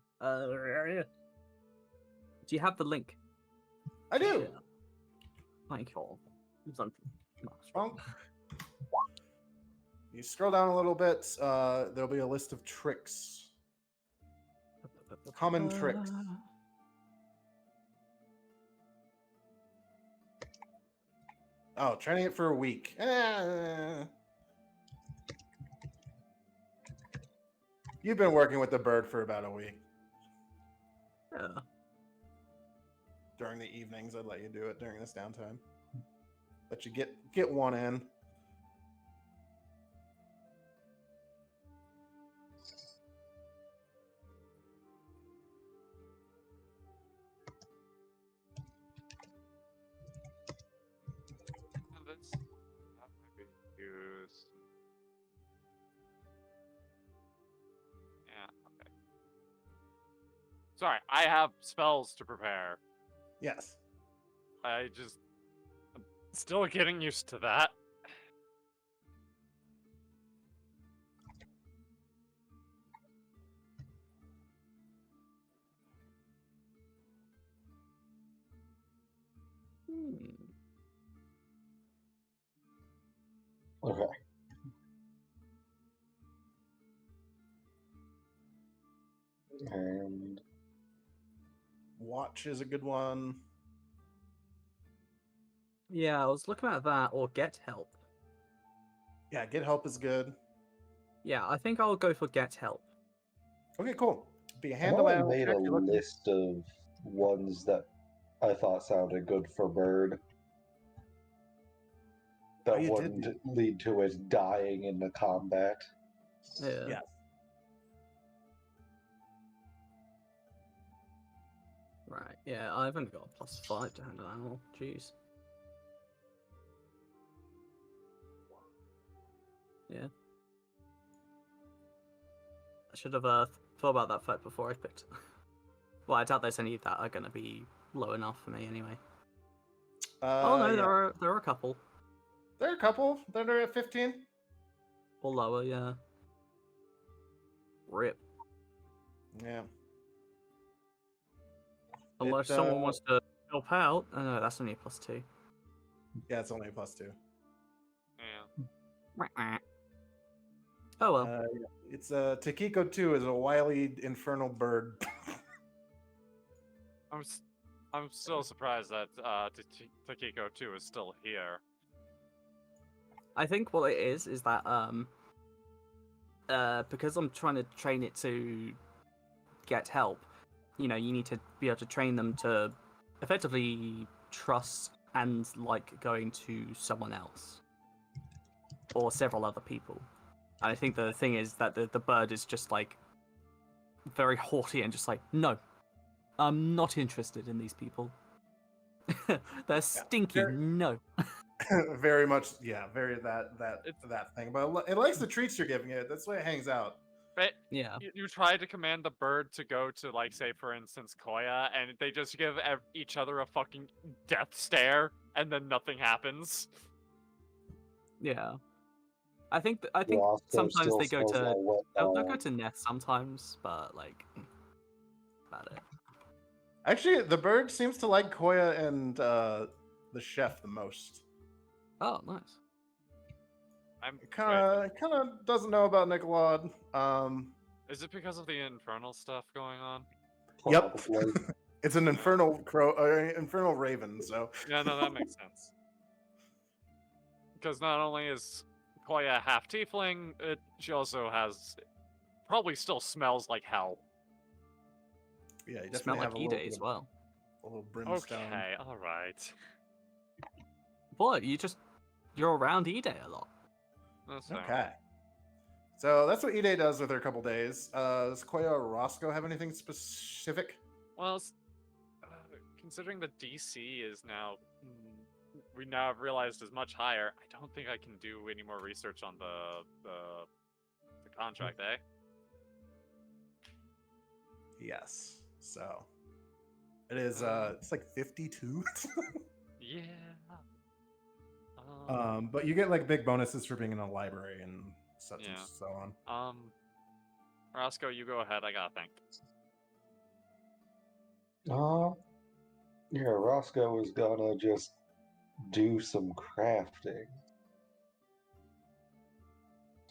Do you have the link? I do. Yeah. Thank you. It's on- Bonk. You scroll down a little bit. There'll be a list of tricks. Common tricks. Oh, training it for a week. You've been working with the bird for about a week. Yeah. During the evenings, I'd let you do it during this downtime. Let you get one in. That might be used. Yeah, okay. Sorry, I have spells to prepare. Yes. I'm still getting used to that. Okay. And Watch is a good one. Yeah, I was looking at that or get help. Yeah, get help is good. Yeah, I think I'll go for get help. Okay, cool. Be a I handle know I animal made check. a You're looking- list of ones that I thought sounded good for bird. Oh, That you did wouldn't do- lead to it dying in the combat. Yeah. Yes. Right. Yeah, I've only got a +5 to handle animal. Jeez. Yeah. I should have thought about that fact before I picked. Well, I doubt there's any that are going to be low enough for me anyway. Oh no, yeah. there are a couple There are a couple that are at 15. or lower. Yeah. Rip. Yeah. Unless someone wants to help out. Oh no, that's only a +2. Yeah, it's only a +2. Yeah. Oh well. Yeah. It's Takiko 2 is a wily infernal bird. I'm still surprised that Takiko 2 is still here. I think what it is that because I'm trying to train it to get help, you need to be able to train them to effectively trust and like going to someone else or several other people. And I think the thing is that the bird is just like very haughty and just like, no, I'm not interested in these people. They're stinky. Very- No. Very much, yeah, very that thing. But it likes the Mm. treats you're giving it. That's why it hangs out. But Yeah. you try to command the bird to go to, like, say, for instance, Koya, and they just give each other a fucking death stare, and then nothing happens. Yeah. I think Roscoe sometimes still they go smells to like wet they'll go dog. to Neth sometimes, but like about it. Actually, the bird seems to like Koya and the chef the most. Oh, nice. It kind of doesn't know about Nicolad. Is it because of the infernal stuff going on? Yep. Probably. It's an infernal infernal raven. So Yeah, no, that makes sense. Because not only is Koya half tiefling, she also probably still smells like hell. yeah, you Smell definitely like have a Ide little, as well. a little brimstone. Okay, alright. Boy, you're around Ide a lot. That's fair. Okay. So that's what Ide does with her couple days. Does Koya or Roscoe have anything specific? Well, considering the DC is now, we now have realized is much higher, I don't think I can do any more research on the contract, eh? Yes. So it is. It's like 52. Yeah. But you get like big bonuses for being in a library and such and Yeah. so on. Roscoe, you go ahead. I gotta think. Yeah, Roscoe is gonna just do some crafting.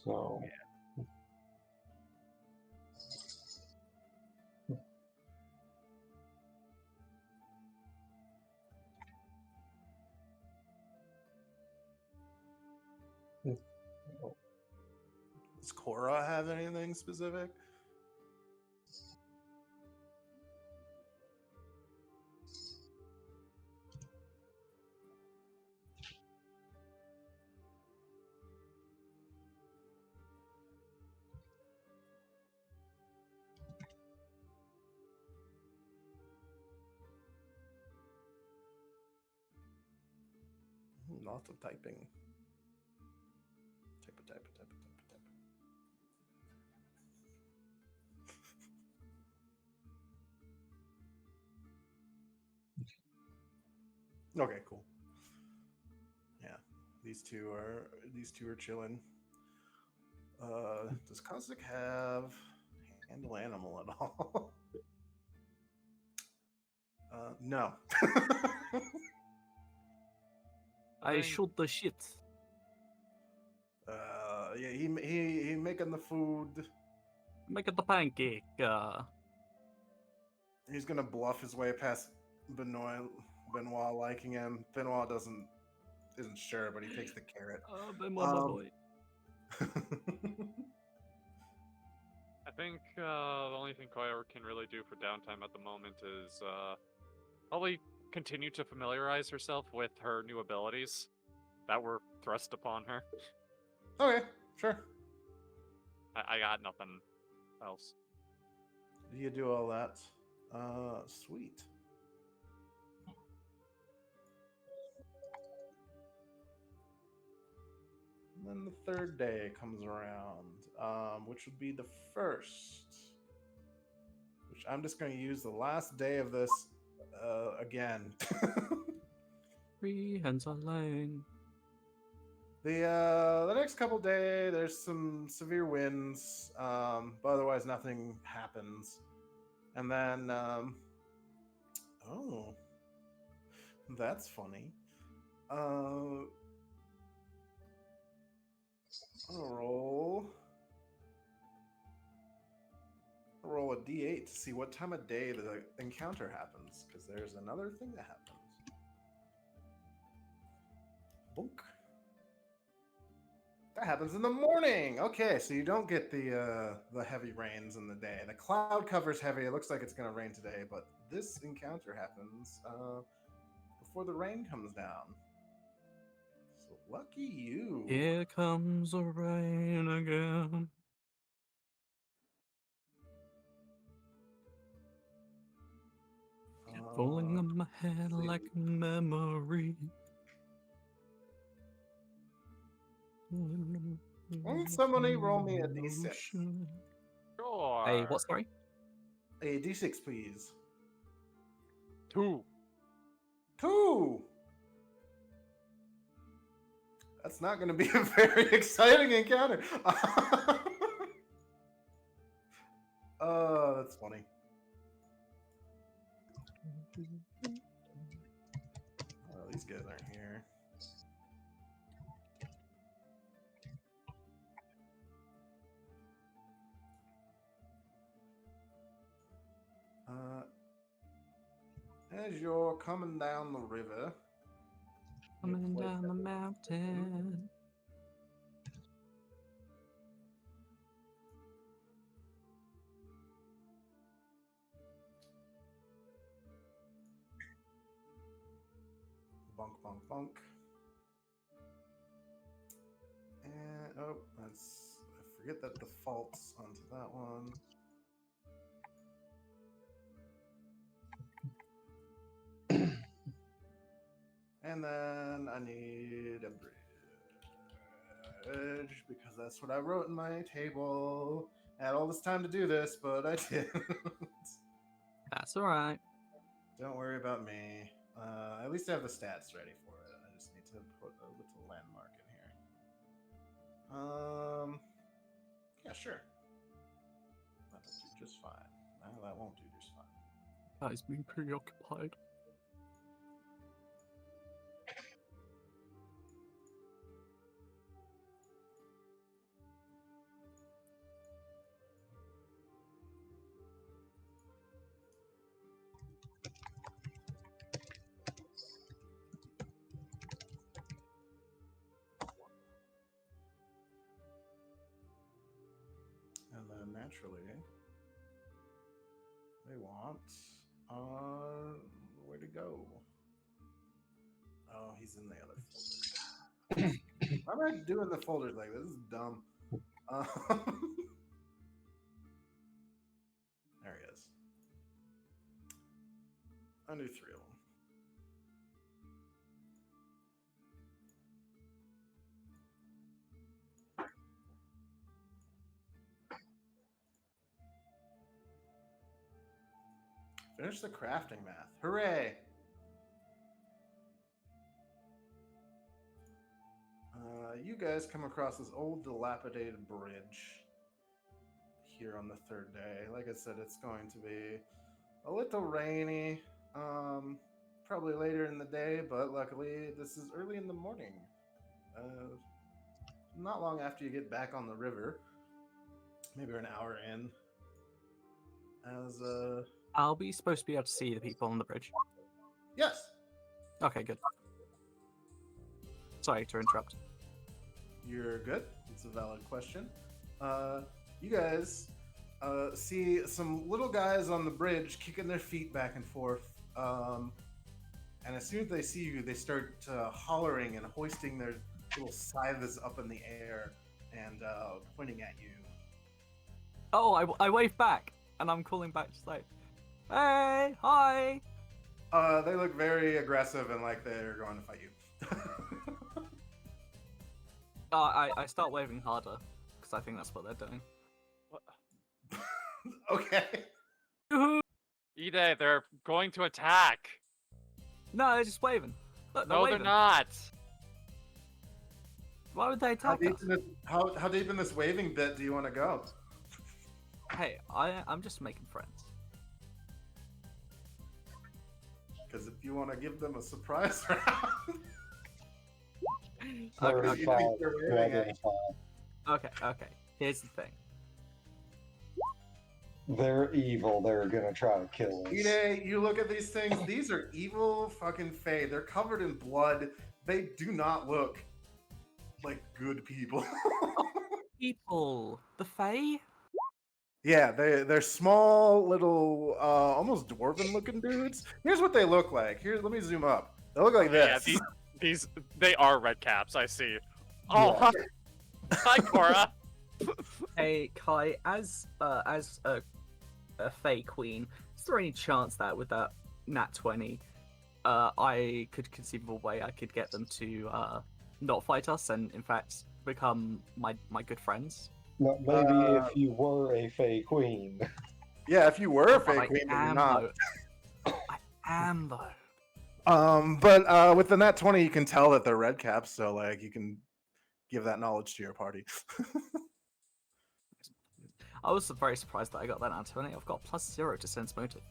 So, Does Cora have anything specific? Lots of typing. Type. Okay, cool. Yeah, these two are chilling. Does Cosmic have handle animal at all? No. I think- shoot the shit. Yeah, he making the food. Make it the pancake. He's gonna bluff his way past Benoit liking him. Benoit isn't sure, but he takes the carrot. Ben, my boy. I think the only thing Koya can really do for downtime at the moment is probably continue to familiarize herself with her new abilities that were thrust upon her. Okay, sure. I got nothing else. You do all that. Sweet. And then the third day comes around, which would be the first. Which I'm just going to use the last day of this again. 3 hands are laying. The next couple days, there's some severe winds, but otherwise nothing happens. And then, oh, that's funny. I'm gonna roll a d8 to see what time of day the encounter happens, because there's another thing that happens. Boink. That happens in the morning. Okay, so you don't get the heavy rains in the day. The cloud cover's heavy. It looks like it's gonna rain today, but this encounter happens before the rain comes down. So lucky you. Here comes the rain again. Falling on my head see. like a memory. Won't somebody roll me a d6? Sure. Hey, what, sorry? A d6, please. 2. 2. That's not going to be a very exciting encounter. Oh, that's funny. Oh, these guys aren't here. As you're coming down the river, Coming down the mountain. bonk, bonk, bonk. And oh, I forget that defaults onto that one. And then I need a bridge because that's what I wrote in my table. I had all this time to do this, but I didn't. That's all right. Don't worry about me. At least I have the stats ready for it. I just need to put a little landmark in here. Yeah, sure. That'll do just fine. No, that won't do just fine. Guy's been preoccupied. And then naturally, they want where to go? Oh, he's in the other folder. Why am I doing the folders like this? This is dumb. There he is. I knew 3 of them. Finish the crafting math. Hooray! You guys come across this old dilapidated bridge here on the 3rd day. Like I said, it's going to be a little rainy, probably later in the day, but luckily this is early in the morning. Not long after you get back on the river, maybe an hour in. As Are we supposed to be able to see the people on the bridge? yes, Okay, good. Sorry to interrupt. you're good. It's a valid question. You guys see some little guys on the bridge kicking their feet back and forth. And as soon as they see you, they start hollering and hoisting their little scythes up in the air and pointing at you. Oh, I wave back, and I'm calling back just like, hey, hi. They look very aggressive and like they're going to fight you. I start waving harder, because I think that's what they're doing. What? Okay. Ide, they're going to attack. No, they're just waving. Look, No, they're waving. not. Why would they How attack deep, us? in this, how deep in this waving bit do you want to go? Hey, I'm just making friends. Because if you want to give them a surprise round, Okay, you 35 think they're to waving at identify. okay. Here's the thing. They're evil. They're gonna try to kill us. Ide, you look at these things. These are evil fucking fae. They're covered in blood. They do not look like good people. People, the Fae? Yeah, they're small, little, almost dwarven-looking dudes. Here's what they look like. Here, let me zoom up. They look like Yeah, this. they are red caps. I see. Oh, Yeah. hi, Cora. Hey, Kai, as a Fae Queen, is there any chance that with that nat 20, I could conceive of a way I could get them to not fight us and in fact become my good friends? Now, maybe if you were a Fey Queen. Yeah, if you were a But fake I queen, but you're am, not. though. I am though. But with the nat 20, you can tell that they're red caps, so like you can give that knowledge to your party. I was very surprised that I got that nat 20. I've got +0 to sense motive.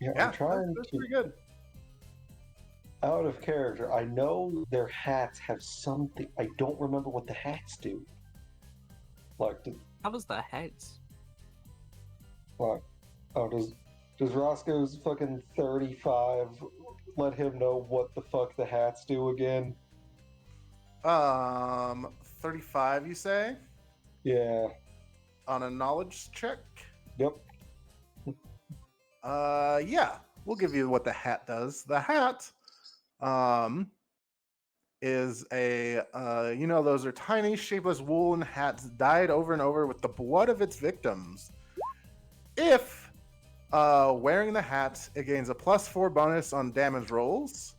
Yeah, Yeah, I'm trying that's to. pretty good. Out of character, I know their hats have something. I don't remember what the hats do. Like, Covers their heads. oh, does Roscoe's fucking 35 let him know what the fuck the hats do again? 35, you say? Yeah. On a knowledge check? Yep. Yeah, we'll give you what the hat does. The hat, is those are tiny, shapeless woolen hats dyed over and over with the blood of its victims. If wearing the hat, it gains a +4 bonus on damage rolls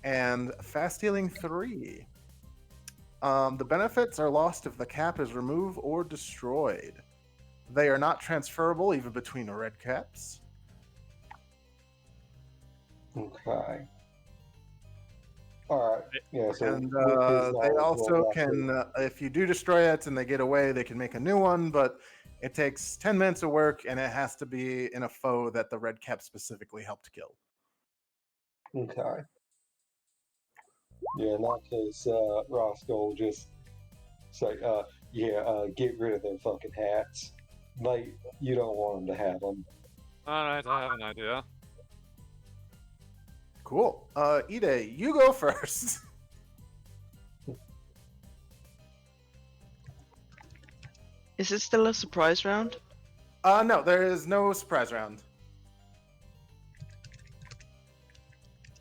and fast healing 3. The benefits are lost if the cap is removed or destroyed. They are not transferable even between red caps. Okay. All right. Yeah. So And with his they knowledge, also we'll can, if you do destroy it and they get away, they can make a new one, but it takes 10 minutes of work and it has to be in a foe that the red cap specifically helped kill. Okay. Yeah, in that case, Roscoe will just say, get rid of their fucking hats. Like, you don't want them to have them. Alright, I have an idea. Cool. Ide, you go first. Is it still a surprise round? No, there is no surprise round.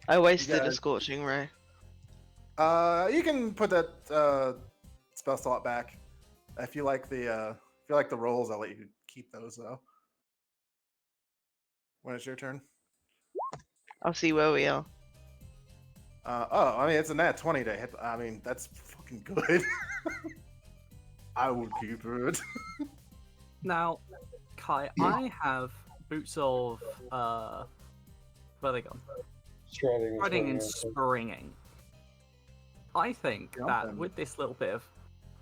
I wasted guys- a scorching ray. You can put that spell slot back. If you like the rolls, I'll let you keep those though. When it's your turn. I'll see where we are. I mean, it's a nat 20 to hit. I mean, that's fucking good. I would keep it. Now, Kai, I have boots of where are they gone? Striding and springing. I think that Jumping. with this little bit of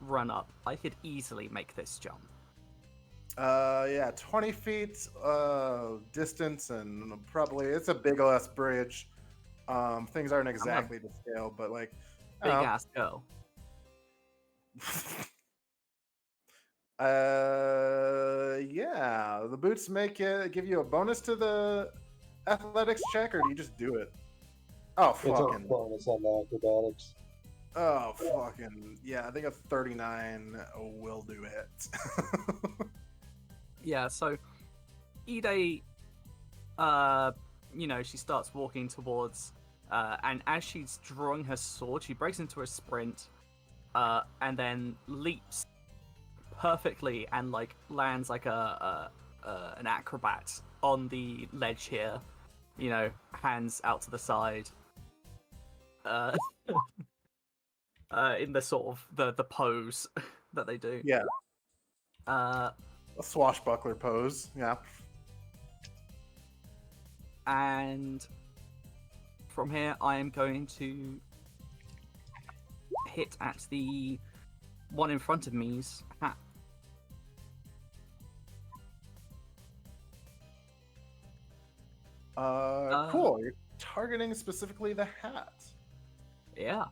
run up, I could easily make this jump. Yeah, 20 feet distance, and probably it's a big ass bridge. Things aren't exactly to scale, but like Big ass girl. Yeah, the boots give you a bonus to the athletics check, or do you just do it? Oh It's a fucking! bonus on the acrobatics. Oh fucking! Yeah, I think a 39 will do it. Yeah, so Ide, she starts walking towards, and as she's drawing her sword, she breaks into a sprint, and then leaps perfectly and like lands like an acrobat on the ledge here. Hands out to the side. In the sort of the pose that they do. Yeah. Uh, A swashbuckler pose. Yeah. and from here, I am going to hit at the one in front of me's hat. Cool. You're targeting specifically the hat. Yeah.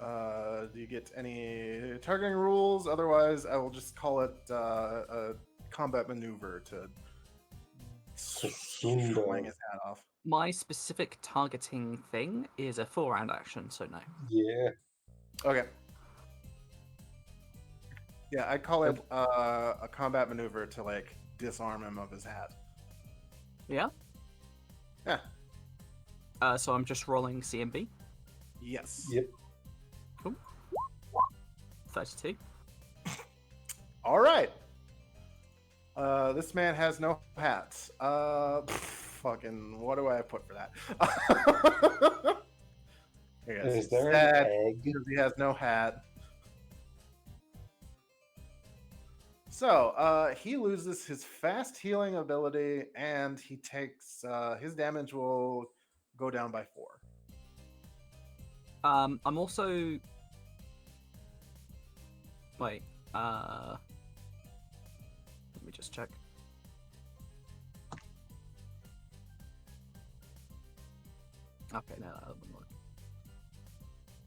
Do you get any targeting rules? Otherwise, I will just call it a combat maneuver to swing his hat off. My specific targeting thing is a 4-round action, so no. Yeah. Okay. Yeah, I'd call it a combat maneuver to like disarm him of his hat. Yeah? Yeah. So I'm just rolling CMB. Yes. Yep. Cool. 32. All right. This man has no hat. Fucking, what do I put for that? Here he Is is. there Sad an egg? because he has no hat. So, he loses his fast healing ability, and he takes his damage will go down by 4. I'm also. Wait. Let me just check. Okay, no, that doesn't work.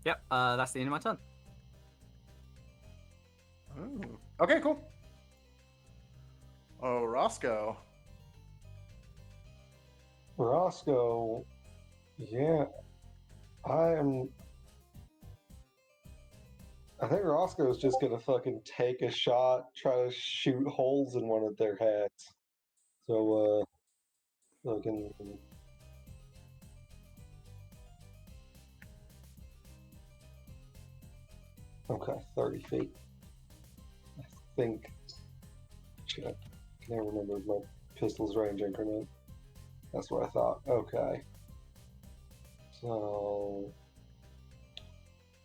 Yep, that's the end of my turn. Ooh. Okay, cool. Oh, Roscoe. Roscoe, yeah, I think Roscoe's just gonna fucking take a shot, try to shoot holes in one of their hats. So, fucking Okay, 30 feet. I think. Shit, I can't remember my pistol's range increment. That's what I thought. Okay. So.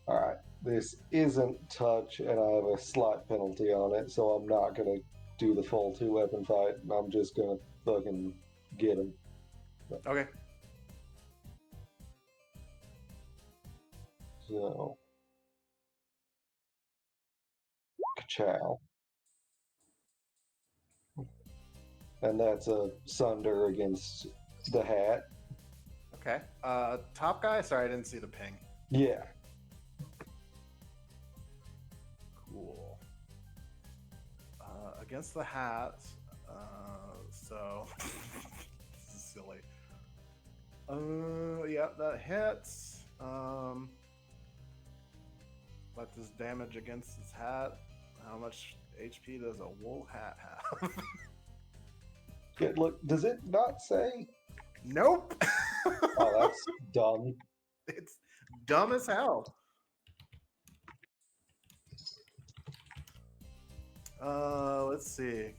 Alright. This isn't touch, and I have a slight penalty on it, so I'm not gonna do the full 2-weapon fight. I'm just gonna fucking get him. Okay. So. Ka-chow. And that's a Sunder against the hat. Okay. Top guy? Sorry, I didn't see the ping. Yeah. Cool. Against the hat. So this is silly. Yeah, that hits. What does damage against his hat? How much HP does a wool hat have? Yeah, look, does it not say? Nope. Oh, that's dumb. It's dumb as hell. Let's see.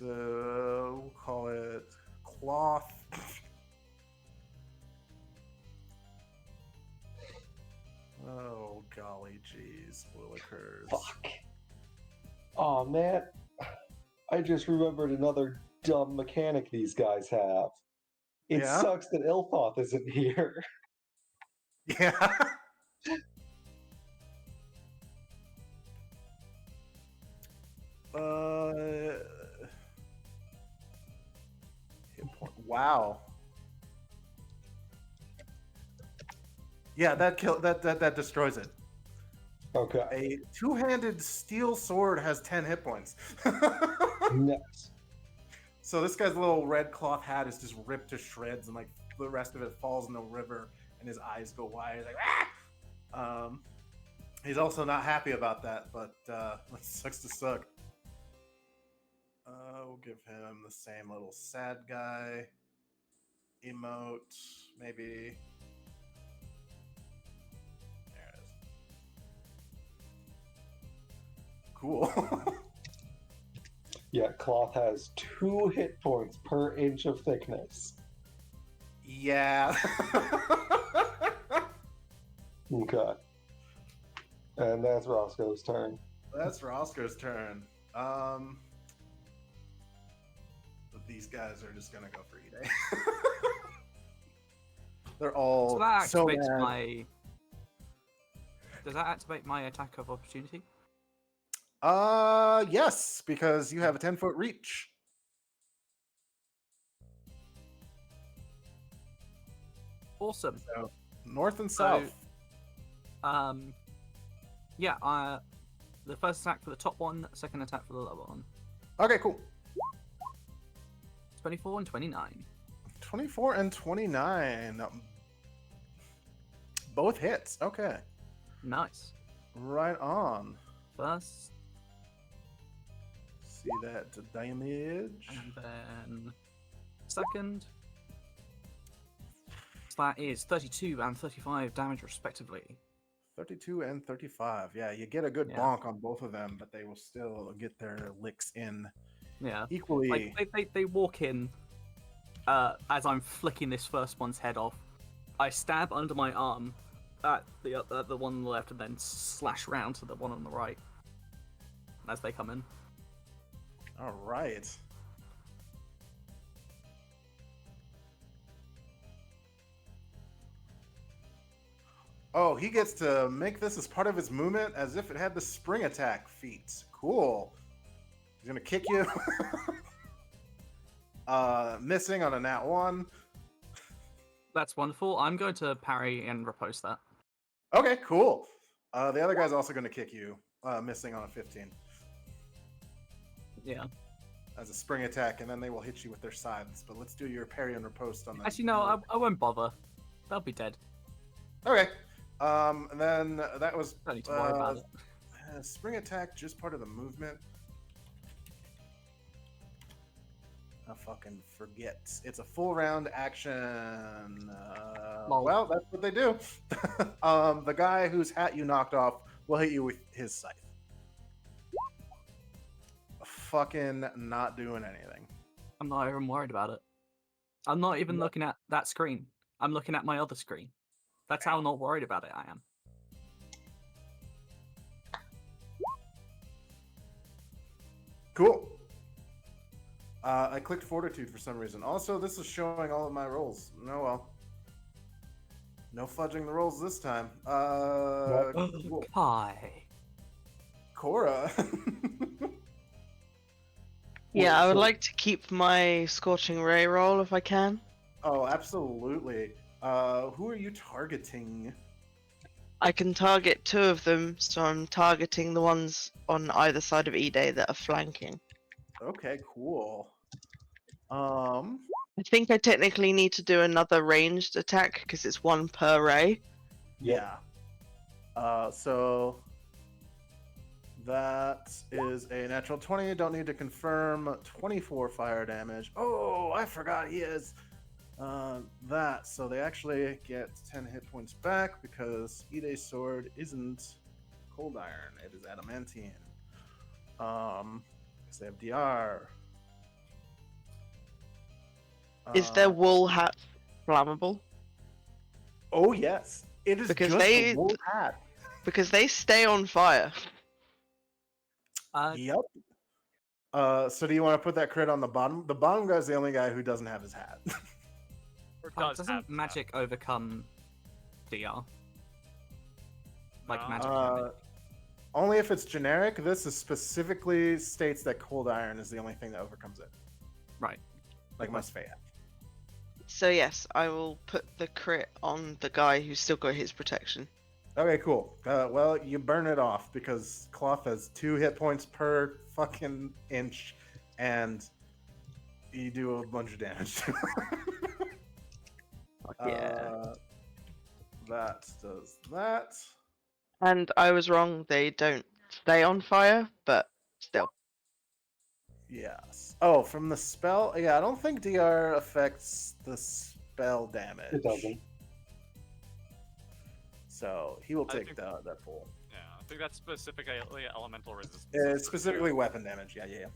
We'll call it cloth. Oh, golly jeez, Willikers. Fuck. Oh man, I just remembered another dumb mechanic these guys have. It Yeah? sucks that Ilthoth isn't here. Yeah. Hit point. Wow. Yeah, that destroys it. Okay. A two-handed steel sword has 10 hit points. Nice. So this guy's little red cloth hat is just ripped to shreds, and like the rest of it falls in the river, and his eyes go wide. He's like, ah! He's also not happy about that, but that sucks to suck. We'll give him the same little sad guy emote, maybe. There it is. Cool. Yeah, cloth has 2 hit points per inch of thickness. Yeah. Okay. And that's Roscoe's turn. That's Roscoe's turn. These guys are just gonna go for E-Day. They're all So that so activates mad. my. Does that activate my attack of opportunity? Yes, because you have a 10-foot reach. Awesome. So north and So- south. Yeah. The first attack for the top one, second attack for the lower one. Okay, cool. 24 and 29. 24 and 29. Both hits. Okay. Nice. Right on. First, See that damage. and then second. So that is 32 and 35 damage respectively. 32 and 35. Yeah, you get a good Yeah. bonk on both of them, but they will still get their licks in Yeah. equally. Like they walk in as I'm flicking this first one's head off. I stab under my arm at the one on the left and then slash round to the one on the right as they come in. All right. Oh, he gets to make this as part of his movement as if it had the spring attack feat. Cool. He's gonna kick you. Missing on a nat 1. That's wonderful. I'm going to parry and repose that. Okay, cool. The other guy's also gonna kick you. Missing on a 15. Yeah. As a spring attack, and then they will hit you with their sides. But let's do your parry and riposte on the. Actually, no, I won't bother. They'll be dead. Okay. And then that was Don't need to worry about it. spring attack, just part of the movement. I fucking forget. It's a full round action. Lol. Well, that's what they do. The guy whose hat you knocked off will hit you with his scythe. Fucking not doing anything. I'm not even worried about it. I'm not even looking at that screen. I'm looking at my other screen. That's how not worried about it I am. Cool. I clicked Fortitude for some reason. Also, this is showing all of my rolls. No, well. No fudging the rolls this time. Cool. Kai. Cora. Yeah, I would So- like to keep my Scorching Ray roll if I can. Oh, absolutely. Who are you targeting? I can target 2 of them, so I'm targeting the ones on either side of E-Day that are flanking. Okay, cool. I think I technically need to do another ranged attack because it's 1 per ray. Yeah. So that is a natural 20. Don't need to confirm. 24 fire damage. Oh, I forgot he is that. So they actually get 10 hit points back because Ide's sword isn't cold iron. It is adamantine. Because they have DR. Is their wool hat flammable? Oh yes, it is Because just they- a wool hat. Because they stay on fire. Yep. So do you want to put that crit on the bottom? The bottom guy's the only guy who doesn't have his hat. Or does have doesn't magic overcome DR? Like No. magic damage? Only if it's generic. This is specifically states that cold iron is the only thing that overcomes it. Right. Like Okay. must have. So yes, I will put the crit on the guy who's still got his protection. Okay, cool. Well, you burn it off because cloth has 2 hit points per fucking inch, and you do a bunch of damage. Yeah. That does that. And I was wrong, they don't stay on fire, but still. Yes. Oh, from the spell? Yeah, I don't think DR affects the spell damage. It doesn't. So he will I take think- that pull. Yeah, I think that's specifically elemental resistance. It's specifically weapon damage. Yeah.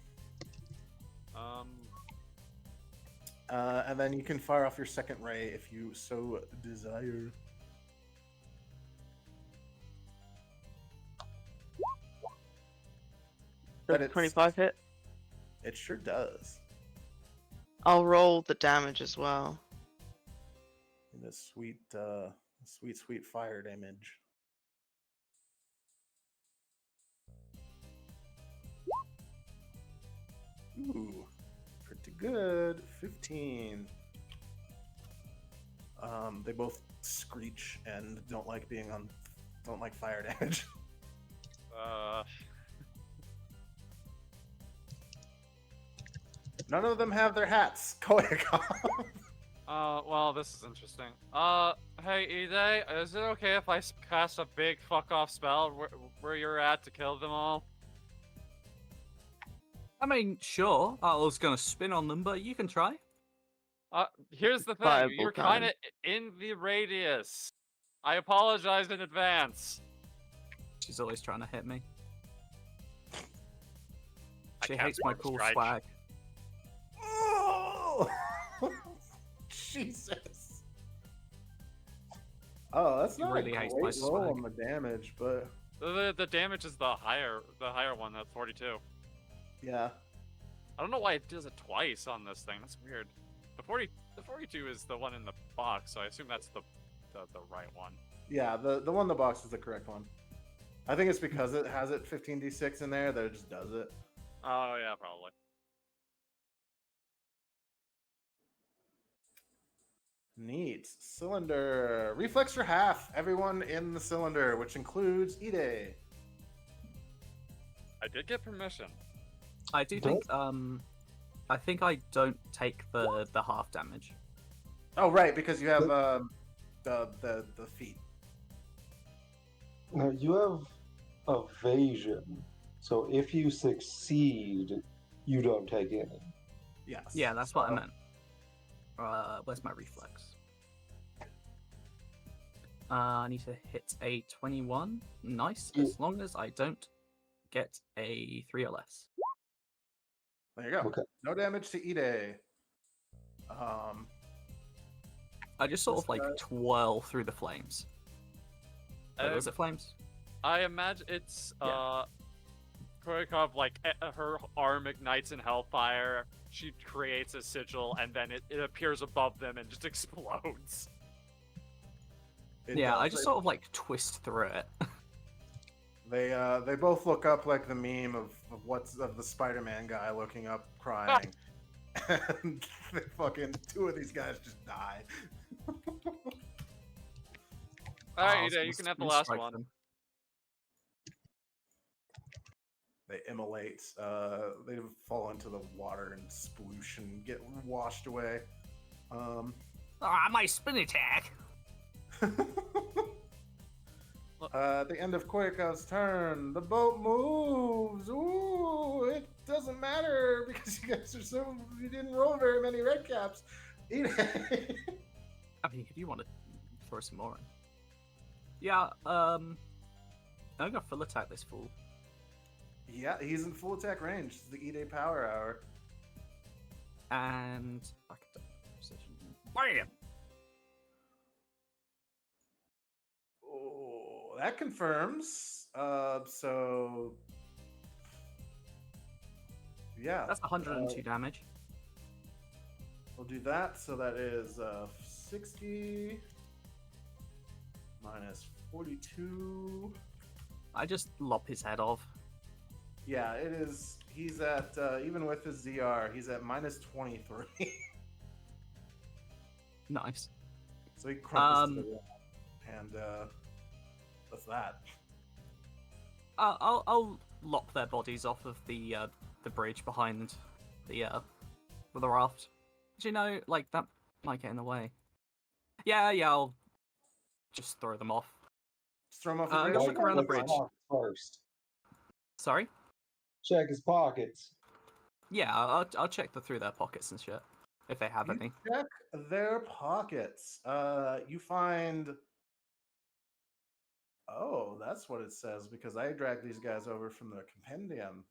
And then you can fire off your second ray if you so desire. But Does it's- 25 hit? It sure does. I'll roll the damage as well. The sweet, sweet fire damage. Ooh, pretty good. 15. They both screech and don't like fire damage. None of them have their hats. Koyakov. Well, this is interesting. Hey, Ide, is it okay if I cast a big fuck off spell where you're at to kill them all? I mean, sure. I was gonna spin on them, but you can try. Here's the thing. Fireball You're kind of in the radius. I apologize in advance. She's always trying to hit me. I She can't hates my block cool strike. swag. Oh! Jesus. Oh, that's He not really a hates great my roll swag. on the damage, but The damage is the higher one, that's 42. yeah. I don't know why it does it twice on this thing. That's weird. The 42 is the one in the box, so I assume that's the right one. Yeah, the one in the box is the correct one. I think it's because it has it 15d6 in there that it just does it. Oh yeah, probably. Neat. Cylinder. Reflex for half. Everyone in the cylinder, which includes Ide. I did get permission. I do think I think I don't take the half damage. Oh, right, because you have the feet. Now you have evasion, so if you succeed, you don't take any. Yes. Yeah, that's what I so- meant. Where's my reflex? I need to hit a 21. Nice, Yeah. as long as I don't get a 3 or less. There you go. Okay. No damage to Ide. I just sort This of like guy- twirl through the flames. Wait, was Um, it flames? I imagine it's Yeah. Kroikov, like her arm ignites in hellfire. She creates a sigil, and then it appears above them and just explodes. it Yeah, does. I just sort of like twist through it. They both look up like the meme of the Spider-Man guy looking up crying. And they fucking two of these guys just die. All I right, was Ida, gonna you can have the spoon last strike one. them. They immolate. They fall into the water and sploosh and get washed away. Ah, my spin attack! At the end of Koiko's turn, the boat moves. Ooh, it doesn't matter because you didn't roll very many red caps. I mean, if you want to throw some more in. Yeah, I'm gonna full attack this fool. Yeah, he's in full attack range. It's the E-Day Power Hour. And back to precision. Bam! Oh, that confirms. So yeah, That's 102 damage. we'll do that. So that is 60 minus 42. I just lop his head off. Yeah, it is. He's at even with his ZR, he's at minus 23. Nice. So he crumples to the ground, and that's that. I'll lop their bodies off of the bridge behind the raft. Do you know, like that might get in the way. Yeah, I'll just throw them off. Just throw him off the I'm bridge. gonna look around the Check his bridge. pockets first. Sorry. Check his pockets. Yeah, I'll check through their pockets and shit if they have You any. check their pockets. You find. Oh, that's what it says because I dragged these guys over from the compendium.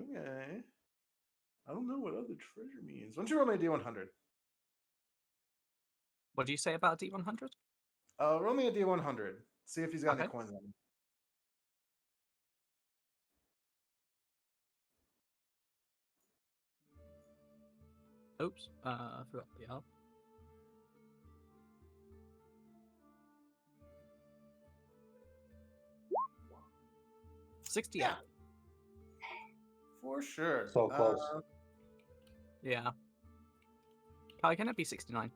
Okay. I don't know what other treasure means. Why don't you roll me a D100? What do you say about D100? Roll me a D100. See if he's got any Okay. coins on him. Oops, I forgot the R. $68. Yeah. For sure. So close. Yeah. How can it be 69?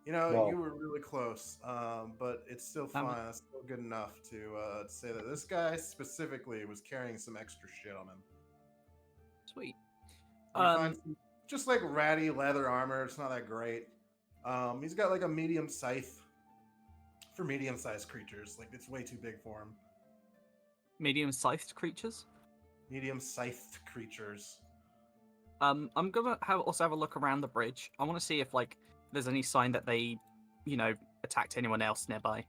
You know, No. you were really close, but it's still Um, fine. It's still good enough to say that this guy specifically was carrying some extra shit on him. Sweet. You find some, just like ratty leather armor. It's not that great. He's got like a medium scythe for medium-sized creatures. Like it's way too big for him. Medium-sized creatures. Medium scythed creatures. I'm gonna also have a look around the bridge. I want to see if like there's any sign that they, attacked anyone else nearby.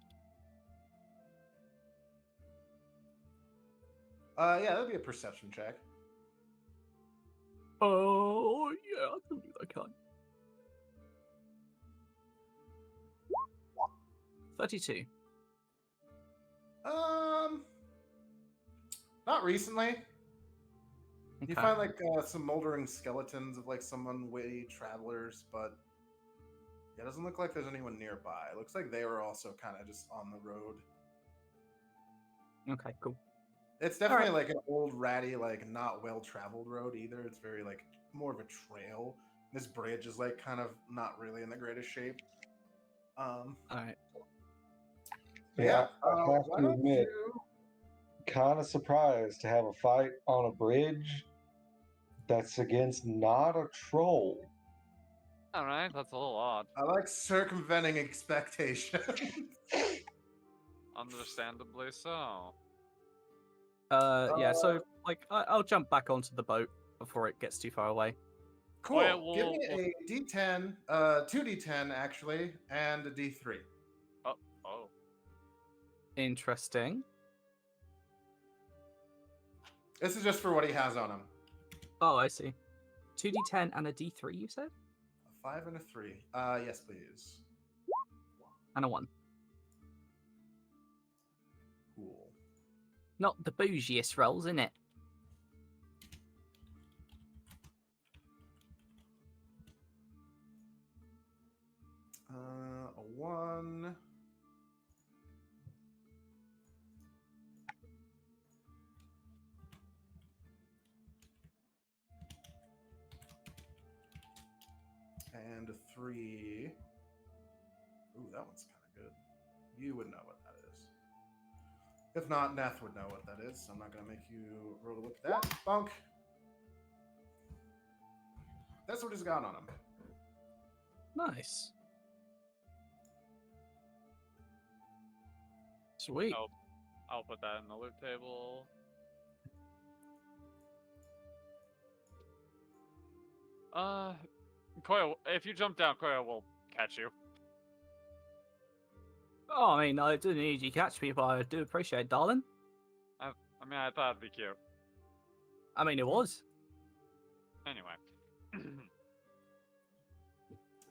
Yeah, that'd be a perception check. Oh yeah, I believe I can. 32. Not recently. Okay. You find like some moldering skeletons of like some unwitty travelers, but it doesn't look like there's anyone nearby. It looks like they were also kind of just on the road. Okay, cool. It's definitely like an old ratty, like not well traveled road either. It's very like more of a trail. This bridge is like kind of not really in the greatest shape. All right. Yeah, I have why to don't admit, you- kind of surprised to have a fight on a bridge that's against not a troll. All right, that's a little odd. I like circumventing expectation. Understandably so. Yeah. So like, I'll jump back onto the boat before it gets too far away. Cool. yeah, Give me we'll- a D10, 2D10 actually, and a D3. Oh. Interesting. This is just for what he has on him. Oh, I see. 2d10 and a d3, you said? A 5 and a 3. Yes, please. And a 1. Cool. Not the bougiest rolls, innit? A 1. And a 3. Ooh, that one's kind of good. You would know what that is. If not, Neth would know what that is. So I'm not going to make you roll to look at that. Bunk. That's what he's got on him. Nice. Sweet. Oh. I'll put that in the loot table. Koya, if you jump down, Koya will catch you. Oh, I mean, I didn't need you to catch me, but I do appreciate it, darling. I mean, I thought it'd be cute. I mean, it was. Anyway.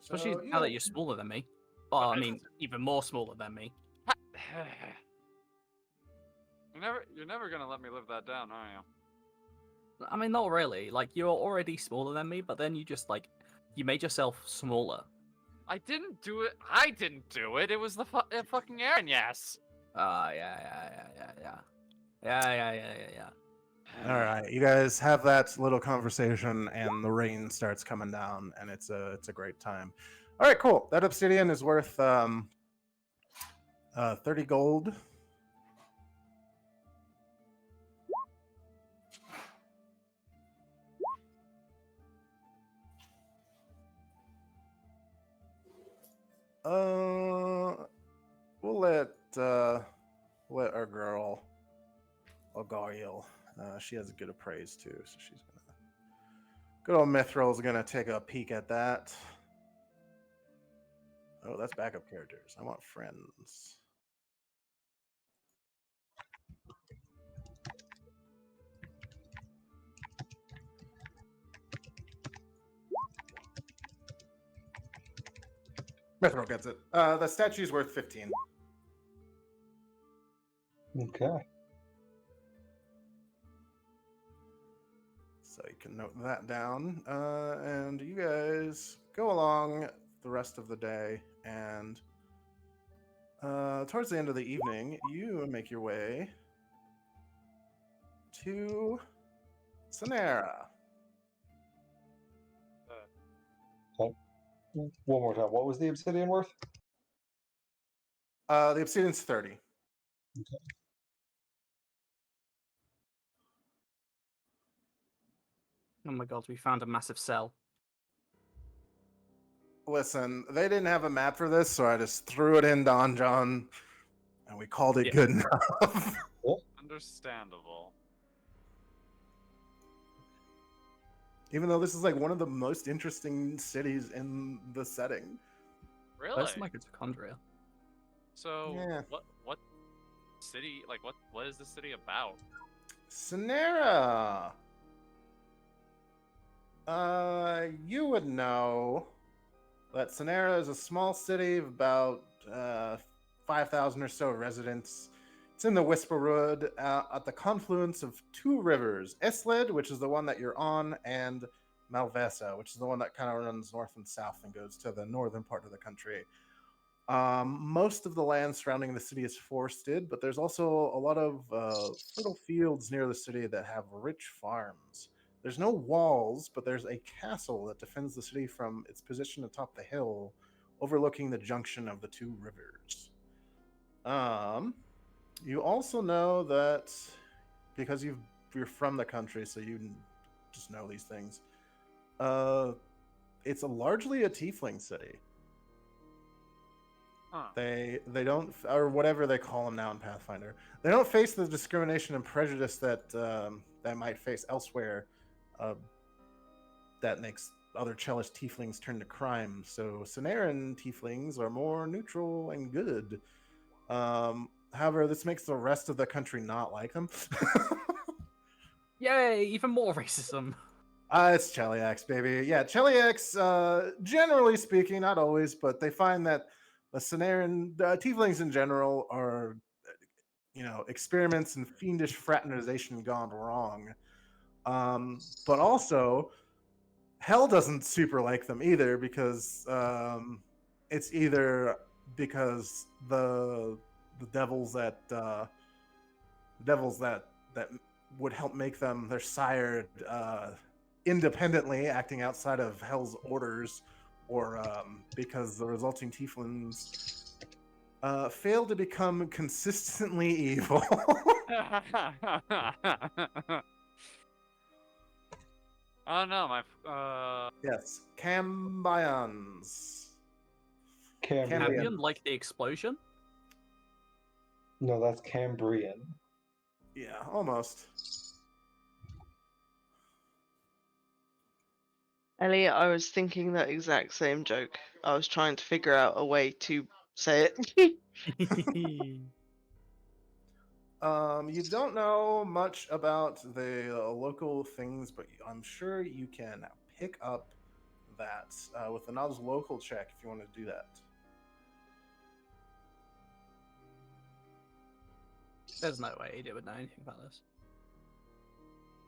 Especially So, now that you're smaller than me. Well, I mean, even more smaller than me. You're never gonna let me live that down, are you? I mean, not really. Like, you're already smaller than me, but then you just, like, you made yourself smaller. I didn't do it. I didn't do it. It was the fucking Aaron, yes. Yeah. All right, you guys have that little conversation, and the rain starts coming down, and it's a great time. All right, cool. That obsidian is worth 30 gold. We'll let our girl Ogariel. She has a good appraise too, so she's gonna. Good old Mithril's gonna take a peek at that. Oh, that's backup characters. I want friends. Mithril gets it. The statue's worth 15. Okay. So you can note that down. And you guys go along the rest of the day, and towards the end of the evening, you make your way to Sonera. One more time. What was the obsidian worth? The obsidian's 30. Oh my god, we found a massive cell. Listen, they didn't have a map for this, so I just threw it in Don John, and we called it Yeah. good enough. Understandable. Even though this is like one of the most interesting cities in the setting. Really? Where's my mitochondria? So Yeah. what city? Like what is the city about? Sonera. You would know that Sonera is a small city of about 5,000 or so residents. It's in the Whisperwood at the confluence of two rivers, Esled, which is the one that you're on, and Malvesa, which is the one that kind of runs north and south and goes to the northern part of the country. Most of the land surrounding the city is forested, but there's also a lot of fertile fields near the city that have rich farms. There's no walls, but there's a castle that defends the city from its position atop the hill, overlooking the junction of the two rivers. You also know that because you're from the country, so you just know these things. it's largely a tiefling city. Huh. They don't, or whatever they call them now in Pathfinder. They don't face the discrimination and prejudice that that might face elsewhere. That makes other cellist tieflings turn to crime. So Sonaran tieflings are more neutral and good. However, this makes the rest of the country not like them. Yay! Even more racism. It's Cheliax, baby. Yeah, Cheliax, generally speaking, not always, but they find that the Sonaran tieflings in general are, experiments in fiendish fraternization gone wrong. But also, Hell doesn't super like them either because it's either because the devils that would help make them their sire independently acting outside of Hell's orders, or because the resulting tieflings fail to become consistently evil. Oh no, my Yes, Cambions. Cambrian. Cambion, like the explosion? No, that's Cambrian. Yeah, almost. Elliot, I was thinking that exact same joke. I was trying to figure out a way to say it. You don't know much about the local things, but I'm sure you can pick up that with the knowledge local check if you want to do that. There's no way Ada would know anything about this.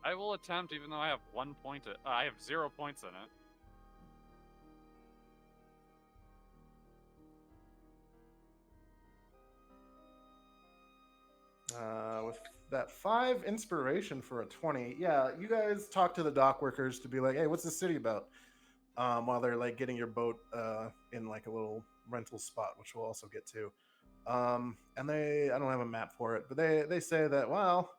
I will attempt, even though I have 1 point. I have 0 points in it. With that 5 inspiration for a 20, yeah, you guys talk to the dock workers to be like, hey, what's the city about? While they're like getting your boat in like a little rental spot, which we'll also get to. And I don't have a map for it, but they say that, well,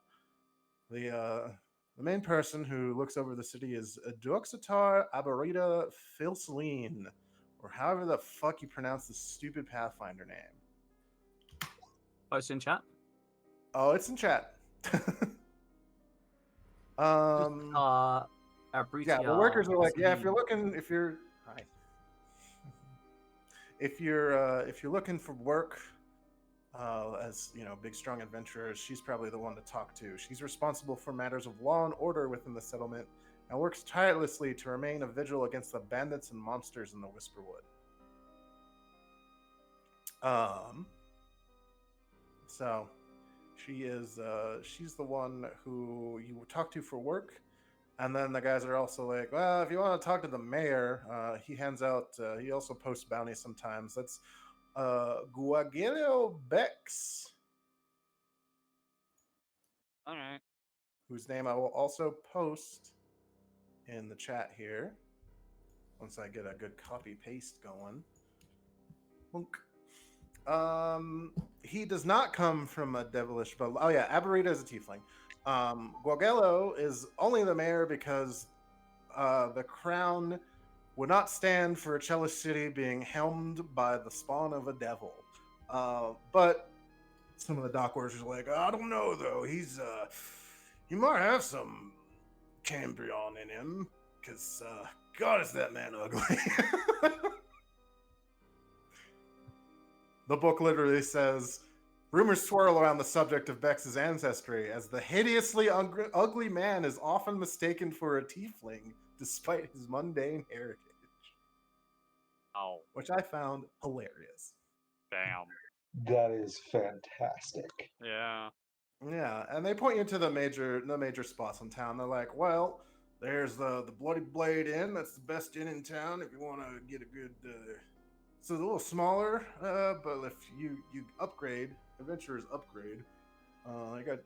the main person who looks over the city is Duoxatar Abarita Filceline, or however the fuck you pronounce this stupid Pathfinder name. Post in chat. Oh, it's in chat. Abritia, Yeah, the workers are like, yeah, if you're Filceline. looking, hi. If you're looking for work, as big strong adventurers, she's probably the one to talk to. She's responsible for matters of law and order within the settlement and works tirelessly to remain a vigil against the bandits and monsters in the Whisperwood. So she's the one who you talk to for work. And then the guys are also like, well, if you want to talk to the mayor, he hands out, he also posts bounties sometimes. That's Guagelio Bex, All right. whose name I will also post in the chat here once I get a good copy paste going. He does not come from a devilish, but oh yeah, Aberita is a tiefling. Guagello is only the mayor because the crown would not stand for a Cellist city being helmed by the spawn of a devil. But some of the dock workers are like, I don't know though. He might have some Cambrion in him, because God, is that man ugly. The book literally says, rumors swirl around the subject of Bex's ancestry, as the hideously ugly man is often mistaken for a tiefling, despite his mundane heritage. Oh, Which I found hilarious. damn. That is fantastic. Yeah. Yeah, and they point you to the major spots in town. They're like, well, there's the Bloody Blade Inn. That's the best inn in town if you want to get a good... It's a little smaller, but if you upgrade, adventurers upgrade,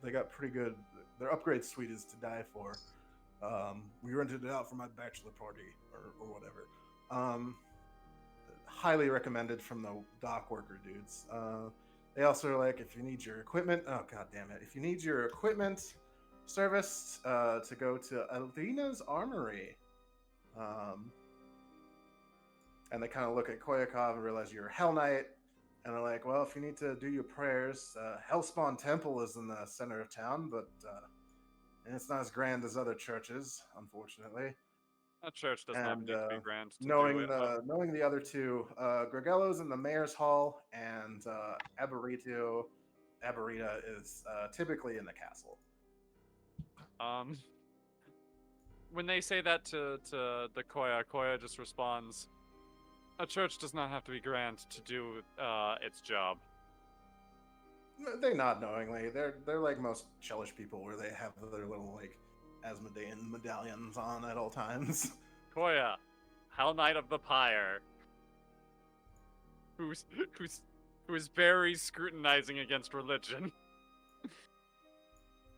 they got pretty good. Their upgrade suite is to die for. We rented it out for my bachelor party or whatever. Highly recommended from the dock worker dudes. They also are like, if you need your equipment, oh god damn it, if you need your equipment serviced, to go to Alvina's Armory. and they kind of look at Koyakov and realize you're a Hell Knight, and they're like, well, if you need to do your prayers, Hellspawn Temple is in the center of town, but and it's not as grand as other churches, unfortunately. That church does not And need to be grand to do knowing it. knowing the other two, Gregello's in the mayor's hall, and Abarita is typically in the castle. When they say that to the Koya just responds, "A church does not have to be grand to do its job." They nod knowingly. They're like most Chelish people, where they have their little like Asmodean medallions on at all times. Koya, Hell Knight of the Pyre, who is very scrutinizing against religion.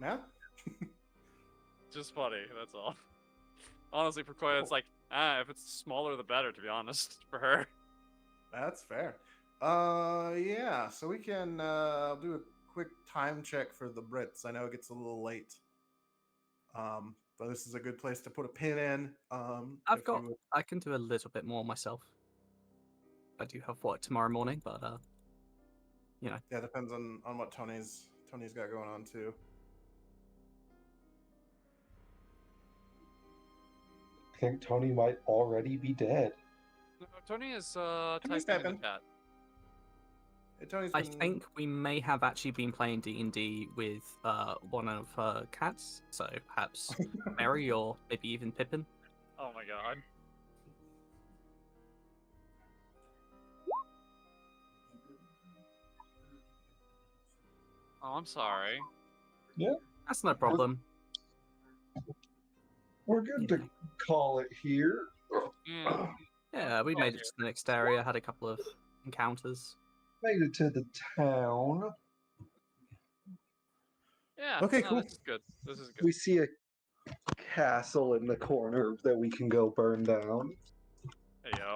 Yeah, Just funny, that's all. Honestly, for Koya, it's like, if it's smaller the better, to be honest, for her. that's fair. Yeah. So we can do a quick time check for the Brits. I know it gets a little late. But this is a good place to put a pin in. I can do a little bit more myself. I do have work tomorrow morning, but Yeah, depends on what Tony's got going on too. I think Tony might already be dead. No, Tony is Tony's typing in typing. the chat. Tony's I been... think we may have actually been playing D&D with one of her cats, so perhaps Mary or maybe even Pippin. Oh my god. Oh, I'm sorry. That's no problem. We're good to call it here. Yeah. Yeah, we made it to the next area, had a couple of encounters. Made it to the town. Yeah. Okay, no, cool. This is good. This is good. We see a castle in the corner that we can go burn down. Hey yo.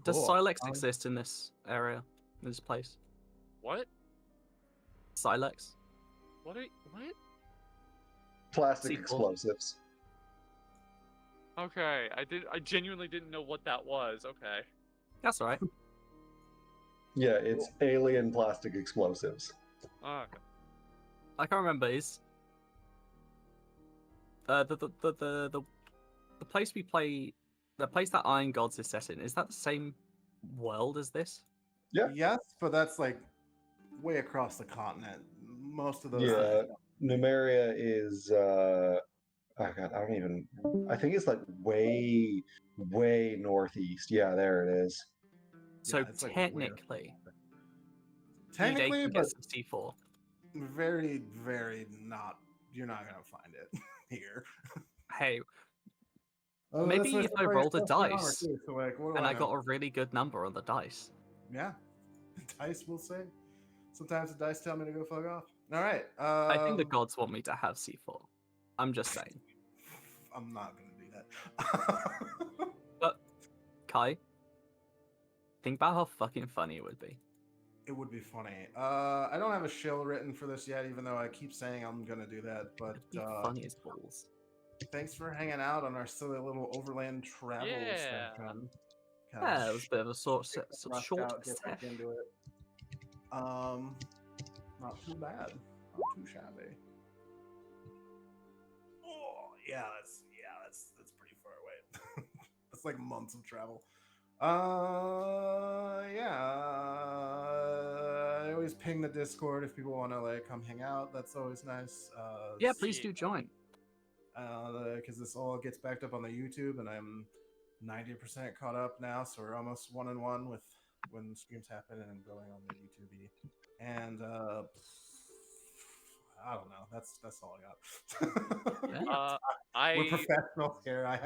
Does Cool. Silex exist in this area, in this place? What? Silex? What? Plastic C4. explosives. Okay, I genuinely didn't know what that was. Okay. That's alright. Yeah, it's alien plastic explosives. Oh, okay. I can't remember. Is the place we play, the place that Iron Gods is set in, is that the same world as this? Yeah. Yes, but that's like way across the continent. Most of those. Yeah, Numeria is. Oh God, I don't even. I think it's like way northeast. Yeah, there it is. So Yeah, it's like technically, Technically, you can but get some C4. very, very not. You're not gonna find it here. Hey, Oh, maybe that's my if I surprise rolled a stuff in armor, dice too, so, like, what do and I know? got a really good number on the dice. Yeah, dice will say. Sometimes the dice tell me to go fuck off. All right. I think the gods want me to have C4. I'm just saying. I'm not gonna do that. But Kai, think about how fucking funny it would be. It would be funny. I don't have a shill written for this yet, even though I keep saying I'm gonna do that. But It'd be funny as balls. thanks for hanging out on our silly little overland travel Yeah. session. Yeah, it was a bit of a short Get back session. into it. Not too bad. Not too shabby. Oh, that's pretty far away. That's like months of travel. Yeah. I always ping the Discord if people want to like come hang out. That's always nice. Yeah, please do join. Because this all gets backed up on the YouTube, and I'm 90% caught up now, so we're almost 1-1 with when streams happen and going on the YouTube. And I don't know. That's all I got. We're professionals here. I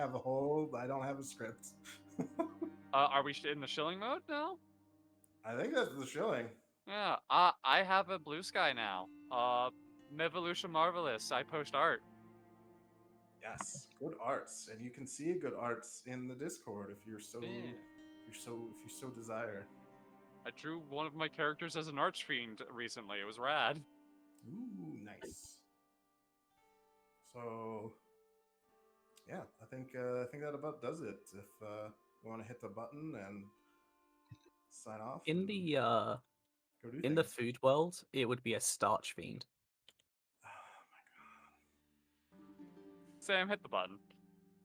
don't have a script. Are we in the shilling mode now? I think that's the shilling. Yeah. I have a blue sky now. Mevolution Marvelous. I post art. Yes, good arts, and you can see good arts in the Discord if you so desire. I drew one of my characters as an archfiend recently. It was rad. Ooh, nice. So, yeah, I think that about does it. If You want to hit the button and sign off? In and the go do in the things? food world, it would be a starch fiend. Oh my god. Sam, hit the button.